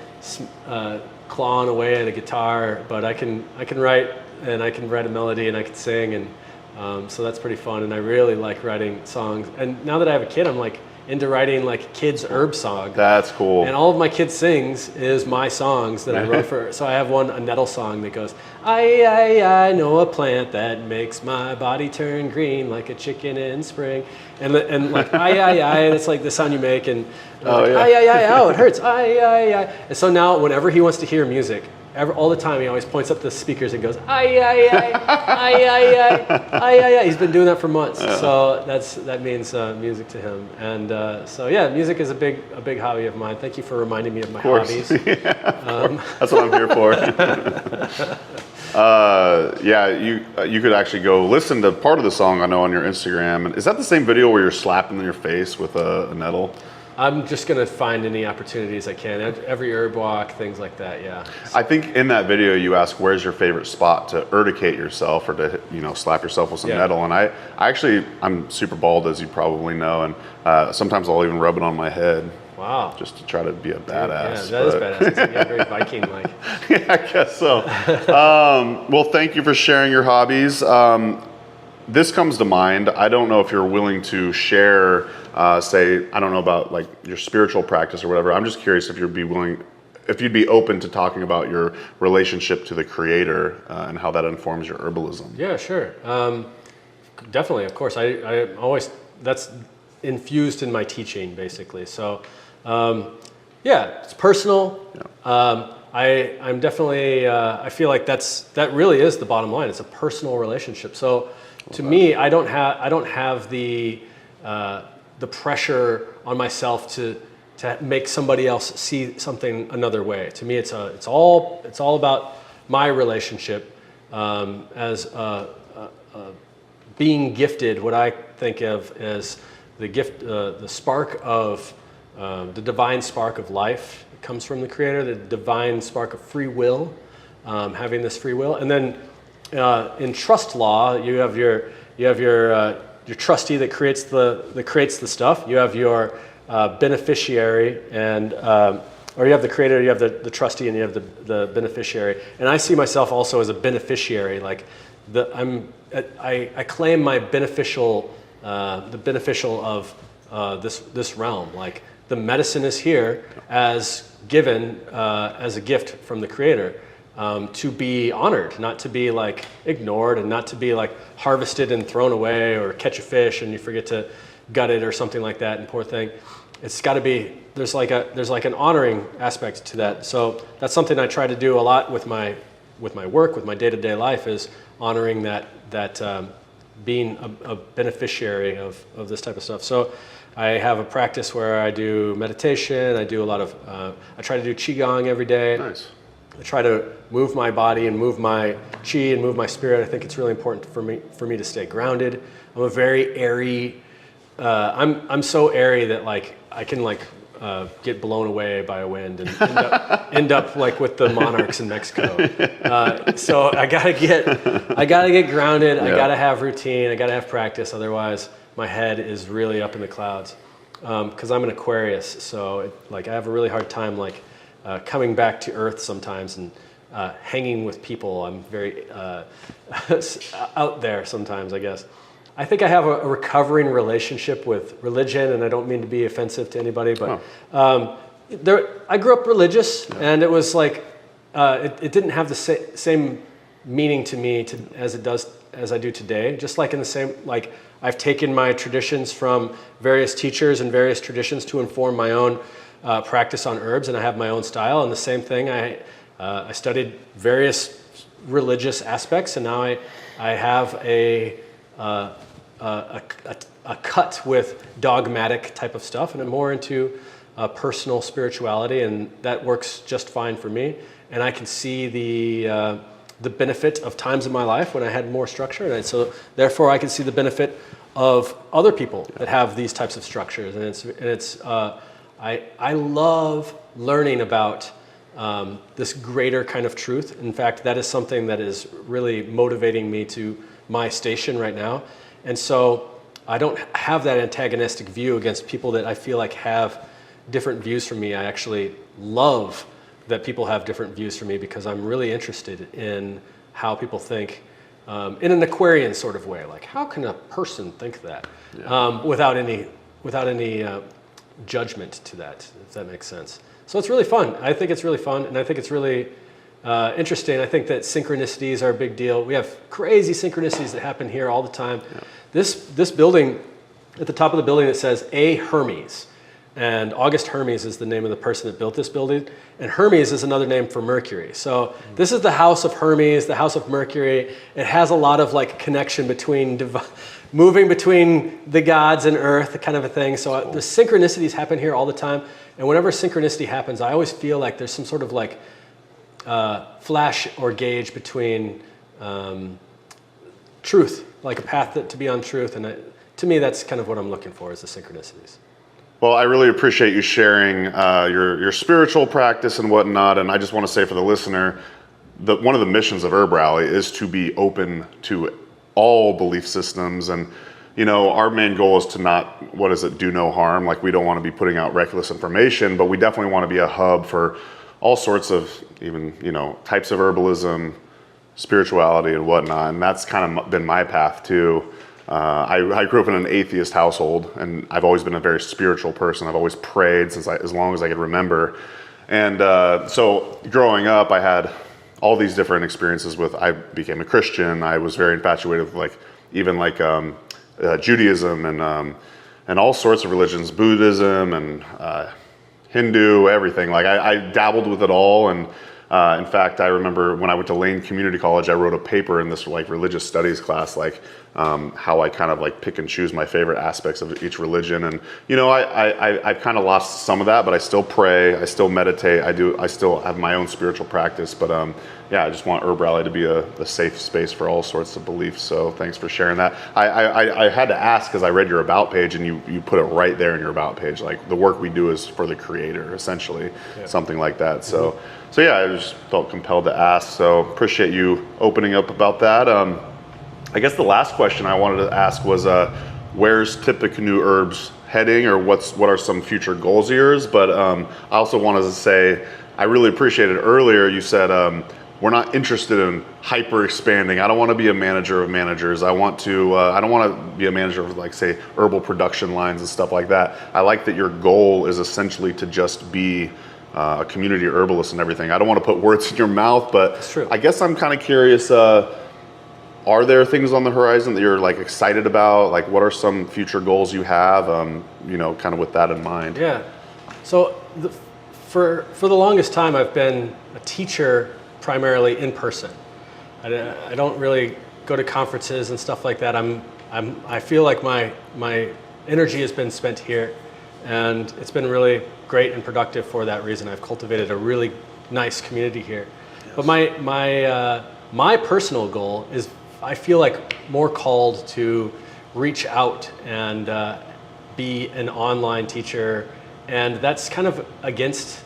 clawing away at a guitar, but I can write, and I can write a melody, and I can sing, and so that's pretty fun. And I really like writing songs. And now that I have a kid, I'm like into writing like kids' herb songs. That's cool. And all of my kids sings is my songs that I wrote for. So I have a nettle song that goes, I know a plant that makes my body turn green like a chicken in spring. And like, and it's like the sound you make, and ow, it hurts, And so now whenever he wants to hear music, all the time, he always points up the speakers and goes, He's been doing that for months. So that means music to him. And so yeah, music is a big hobby of mine. Thank you for reminding me of my hobbies. That's what I'm here for. You could actually go listen to part of the song I know on your Instagram. And is that the same video where you're slapping in your face with a nettle? I'm just going to find any opportunities I can. Every herb walk, things like that, yeah. I think in that video you ask, where's your favorite spot to urticate yourself or to, slap yourself with some nettle. And I'm super bald, as you probably know, and sometimes I'll even rub it on my head. Wow. Just to try to be a badass. Yeah, that is badass. Yeah, very Viking-like. Yeah, I guess so. Well, thank you for sharing your hobbies. This comes to mind. I don't know if you're willing to share, say, I don't know about like your spiritual practice or whatever. I'm just curious if you'd be open to talking about your relationship to the Creator and how that informs your herbalism. Yeah, sure. Definitely, of course. I always, that's infused in my teaching, basically. So, it's personal. Yeah. I'm definitely, I feel like that really is the bottom line. It's a personal relationship. So, to me, I don't have the pressure on myself to make somebody else see something another way. To me, it's all about my relationship as being gifted. What I think of as the gift, the spark of the divine spark of life. It comes from the Creator. The divine spark of free will, having this free will, and then. In trust law, you have your trustee that creates the stuff. You have your beneficiary, and or you have the creator, you have the trustee, and you have the beneficiary. And I see myself also as a beneficiary. Like I claim my beneficial, the beneficial of this realm. Like the medicine is here as given as a gift from the Creator. To be honored, not to be like ignored, and not to be like harvested and thrown away, or catch a fish and you forget to gut it or something like that, and poor thing. It's got to be, there's like an honoring aspect to that. So that's something I try to do a lot with my work, with my day-to-day life, is honoring that being a beneficiary of this type of stuff. So I have a practice where I do meditation. I do a lot of I try to do qigong every day. Nice. I try to move my body and move my chi and move my spirit. I think it's really important for me to stay grounded. I'm a very airy. I'm so airy that like I can like get blown away by a wind and end up like with the monarchs in Mexico. So I gotta get grounded. Yeah. I gotta have routine. I gotta have practice. Otherwise, my head is really up in the clouds. Because I'm an Aquarius, so I have a really hard time like. Coming back to earth sometimes and hanging with people. I'm very out there sometimes, I guess. I think I have a recovering relationship with religion, and I don't mean to be offensive to anybody, but I grew up religious, and it was like, it didn't have the same meaning to me as I do today. Just like in the same, like I've taken my traditions from various teachers and various traditions to inform my own practice on herbs, and I have my own style. And the same thing, I studied various religious aspects, and now I have a cut with dogmatic type of stuff, and I'm more into personal spirituality, and that works just fine for me. And I can see the benefit of times in my life when I had more structure, and so therefore I can see the benefit of other people that have these types of structures. And I love learning about this greater kind of truth. In fact, that is something that is really motivating me to my station right now. And so I don't have that antagonistic view against people that I feel like have different views from me. I actually love that people have different views from me because I'm really interested in how people think in an Aquarian sort of way. Like, how can a person think that without any judgment to that, if that makes sense. So it's really fun. I think it's really fun, and I think it's really interesting. I think that synchronicities are a big deal. We have crazy synchronicities that happen here all the time. Yeah. This building, at the top of the building, it says A. Hermes. And August Hermes is the name of the person that built this building. And Hermes is another name for Mercury. So this is the house of Hermes, the house of Mercury. It has a lot of like connection between moving between the gods and earth, kind of a thing. So the synchronicities happen here all the time. And whenever synchronicity happens, I always feel like there's some sort of like flash or gauge between truth, like a path to be on truth. And to me, that's kind of what I'm looking for, is the synchronicities. Well, I really appreciate you sharing your spiritual practice and whatnot. And I just want to say for the listener, one of the missions of HerbRally is to be open to all belief systems. And, our main goal is to not, do no harm. Like, we don't want to be putting out reckless information, but we definitely want to be a hub for all sorts of even, types of herbalism, spirituality and whatnot. And that's kind of been my path too. I grew up in an atheist household, and I've always been a very spiritual person. I've always prayed as long as I could remember. And so growing up, I had all these different experiences I became a Christian. I was very infatuated with Judaism and all sorts of religions, Buddhism and Hindu, everything. Like I dabbled with it all. And in fact, I remember when I went to Lane Community College, I wrote a paper in this religious studies class, how I kind of pick and choose my favorite aspects of each religion. And, I've kind of lost some of that, but I still pray, I still meditate, I still have my own spiritual practice. But I just want HerbRally to be a safe space for all sorts of beliefs. So thanks for sharing that. I had to ask, because I read your about page, and you put it right there in your about page. Like, the work we do is for the creator, essentially, something like that. So I just felt compelled to ask. So appreciate you opening up about that. I guess the last question I wanted to ask was, where's Tippecanoe Herbs heading, or what are some future goals of yours? But I also wanted to say, I really appreciated earlier you said, we're not interested in hyper expanding. I don't want to be a manager of managers. I don't want to be a manager of say herbal production lines and stuff like that. I like that your goal is essentially to just be a community herbalist and everything. I don't want to put words in your mouth, but I guess I'm kind of curious, are there things on the horizon that you're excited about? What are some future goals you have, kind of with that in mind? Yeah. So for the longest time, I've been a teacher primarily in person. I don't really go to conferences and stuff like that. I feel like my energy has been spent here, and it's been really great and productive for that reason. I've cultivated a really nice community here. Yes. But my personal goal is, I feel like more called to reach out and be an online teacher, and that's kind of against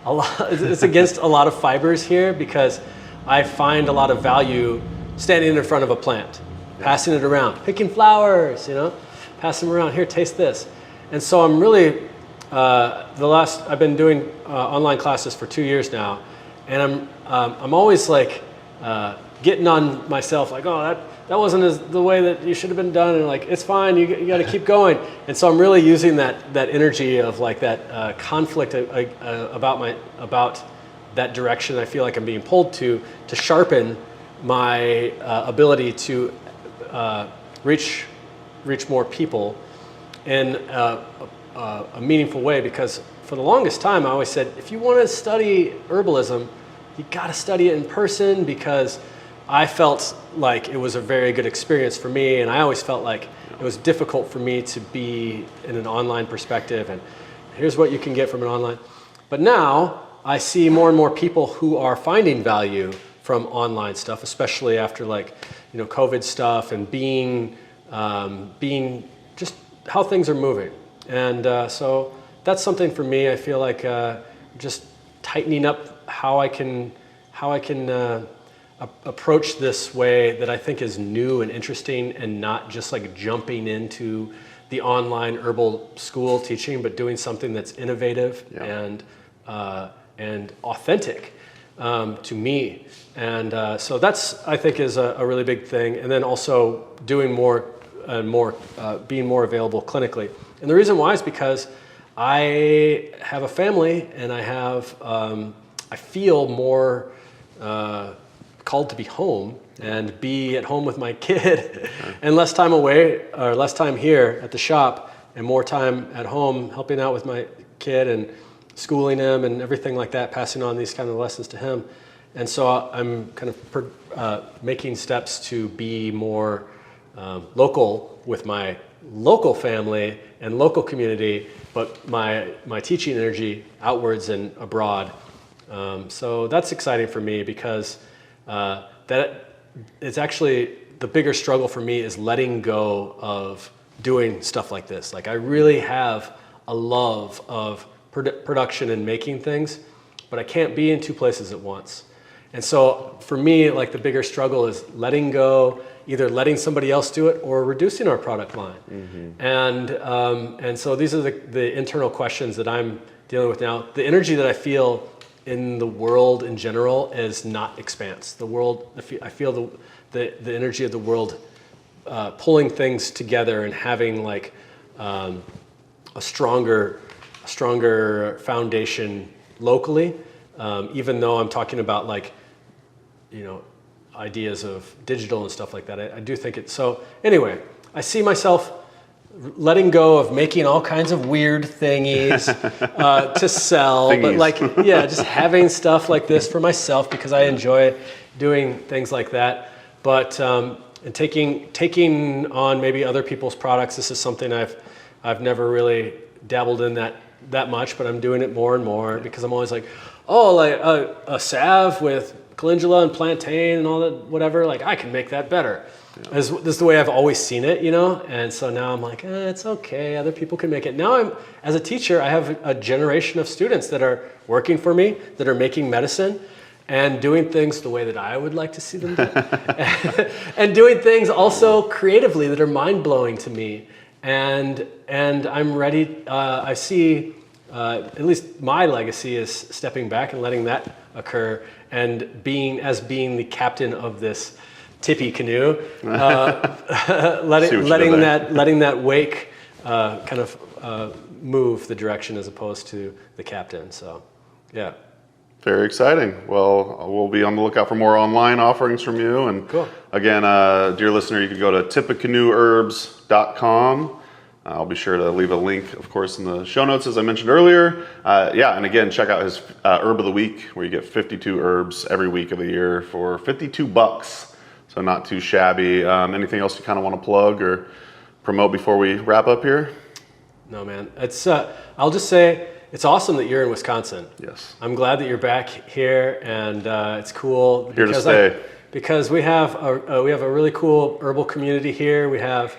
a lot. It's against a lot of fibers here, because I find a lot of value standing in front of a plant, passing it around, picking flowers, pass them around. Here, taste this. And so I'm really I've been doing online classes for 2 years now, and I'm always getting on myself, oh, that wasn't the way that you should have been done, and it's fine, you got to keep going. And so I'm really using that energy of that conflict about that direction I feel like I'm being pulled to sharpen my ability to reach more people in a meaningful way. Because for the longest time I always said, if you want to study herbalism, you got to study it in person, because I felt like it was a very good experience for me, and I always felt like it was difficult for me to be in an online perspective, and here's what you can get from an online. But now I see more and more people who are finding value from online stuff, especially after like, COVID stuff and being just how things are moving. And so that's something for me. I feel like just tightening up how I can approach this way that I think is new and interesting, and not just like jumping into the online herbal school teaching, but doing something that's innovative and authentic to me. And so that's, I think, is a really big thing. And then also doing more and more, being more available clinically. And the reason why is because I have a family, and I feel more called to be home and be at home with my kid and less time away, or less time here at the shop and more time at home helping out with my kid and schooling him and everything like that, passing on these kind of lessons to him. And so I'm kind of making steps to be more local with my local family and local community, but my teaching energy outwards and abroad. So that's exciting for me, because that it's actually the bigger struggle for me is letting go of doing stuff like this. Like, I really have a love of production and making things, but I can't be in two places at once. And so for me, like, the bigger struggle is letting go, either letting somebody else do it or reducing our product line. And so these are the internal questions that I'm dealing with now. The energy that I feel in the world in general is not expanse. The world, I feel the energy of the world pulling things together and having like a stronger foundation locally. Even though I'm talking about like, ideas of digital and stuff like that, I do think it. So anyway, I see myself letting go of making all kinds of weird thingies to sell, but like, just having stuff like this for myself, because I enjoy doing things like that. But and taking on maybe other people's products. This is something I've never really dabbled in that much, but I'm doing it more and more, because I'm always like, like a salve with calendula and plantain and all that, whatever. Like, I can make that better. This is the way I've always seen it, And so now I'm like, it's okay. Other people can make it. Now as a teacher, I have a generation of students that are working for me, that are making medicine and doing things the way that I would like to see them do. And doing things also creatively that are mind-blowing to me. And I'm ready. I see, at least my legacy is stepping back and letting that occur, and being the captain of this Tippecanoe, letting that wake kind of move the direction as opposed to the captain. So, yeah. Very exciting. Well, we'll be on the lookout for more online offerings from you. And cool. Again, dear listener, you can go to tippecanoeherbs.com. I'll be sure to leave a link, of course, in the show notes, as I mentioned earlier. And again, check out his Herb of the Week, where you get 52 herbs every week of the year for $52. So not too shabby. Anything else you kind of want to plug or promote before we wrap up here? No, man. It's I'll just say it's awesome that you're in Wisconsin. Yes. I'm glad that you're back here, and it's cool. Here to stay. Because we have a really cool herbal community here. We have,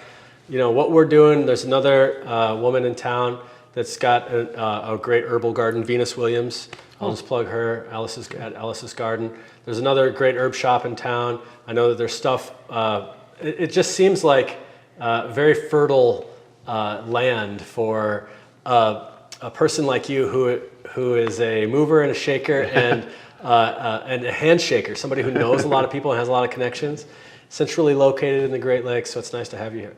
what we're doing. There's another woman in town that's got a great herbal garden, Venus Williams. I'll just plug her, at Alice's Garden. There's another great herb shop in town. I know that there's stuff, it just seems like very fertile land for a person like you who is a mover and a shaker and a handshaker, somebody who knows a lot of people and has a lot of connections, centrally located in the Great Lakes. So it's nice to have you here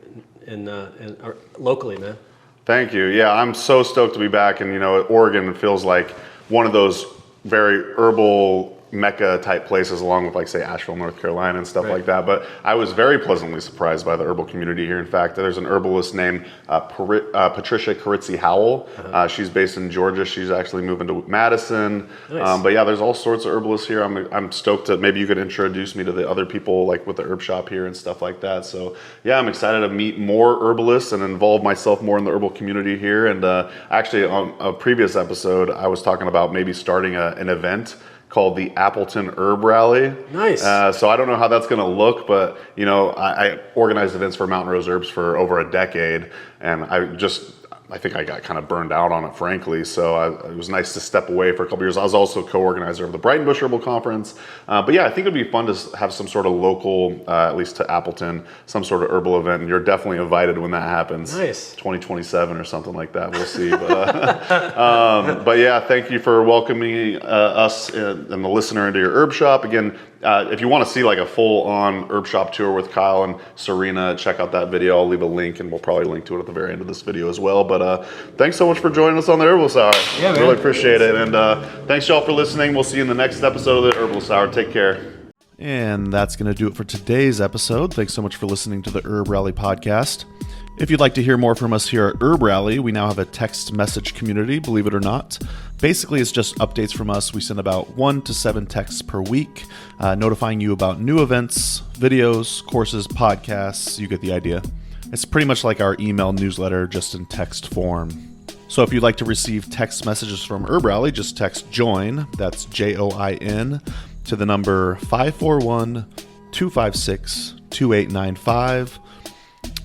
locally, man. Thank you. Yeah, I'm so stoked to be back. And, Oregon feels like one of those very herbal Mecca type places, along with like say Asheville, North Carolina and stuff like that. But I was very pleasantly surprised by the herbal community here. In fact, there's an herbalist named Patricia Carizzi Howell. She's based in Georgia. She's actually moving to Madison. Nice. But yeah, there's all sorts of herbalists here. I'm stoked that maybe you could introduce me to the other people like with the herb shop here and stuff like that. So yeah, I'm excited to meet more herbalists and involve myself more in the herbal community here. And actually on a previous episode, I was talking about maybe starting an event called the Appleton HerbRally. Nice. So I don't know how that's going to look, but you know, I organized events for Mountain Rose Herbs for over a decade, and I think I got kind of burned out on it, frankly. So it was nice to step away for a couple years. I was also co-organizer of the Brighton Bush Herbal Conference. But yeah, I think it'd be fun to have some sort of local, at least to Appleton, some sort of herbal event. And you're definitely invited when that happens. Nice. 2027 or something like that. We'll see. But yeah, thank you for welcoming us and the listener into your herb shop. Again, if you want to see like a full-on herb shop tour with Kyle and Serena, check out that video. I'll leave a link, and we'll probably link to it at the very end of this video as well. But thanks so much for joining us on the Herbalist Hour. Yeah, man. Really appreciate it. And thanks y'all for listening. We'll see you in the next episode of the Herbalist Hour. Take care. And that's going to do it for today's episode. Thanks so much for listening to the HerbRally podcast. If you'd like to hear more from us here at HerbRally, we now have a text message community, believe it or not. Basically, it's just updates from us. We send about 1 to 7 texts per week, notifying you about new events, videos, courses, podcasts. You get the idea. It's pretty much like our email newsletter, just in text form. So if you'd like to receive text messages from HerbRally, just text JOIN, that's JOIN, to the number 541-256-2895.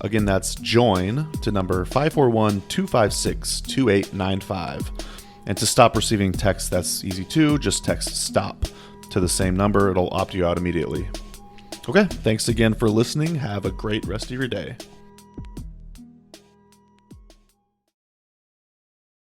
Again, that's JOIN to number 541-256-2895. And to stop receiving texts, that's easy too. Just text STOP to the same number. It'll opt you out immediately. Okay, thanks again for listening. Have a great rest of your day.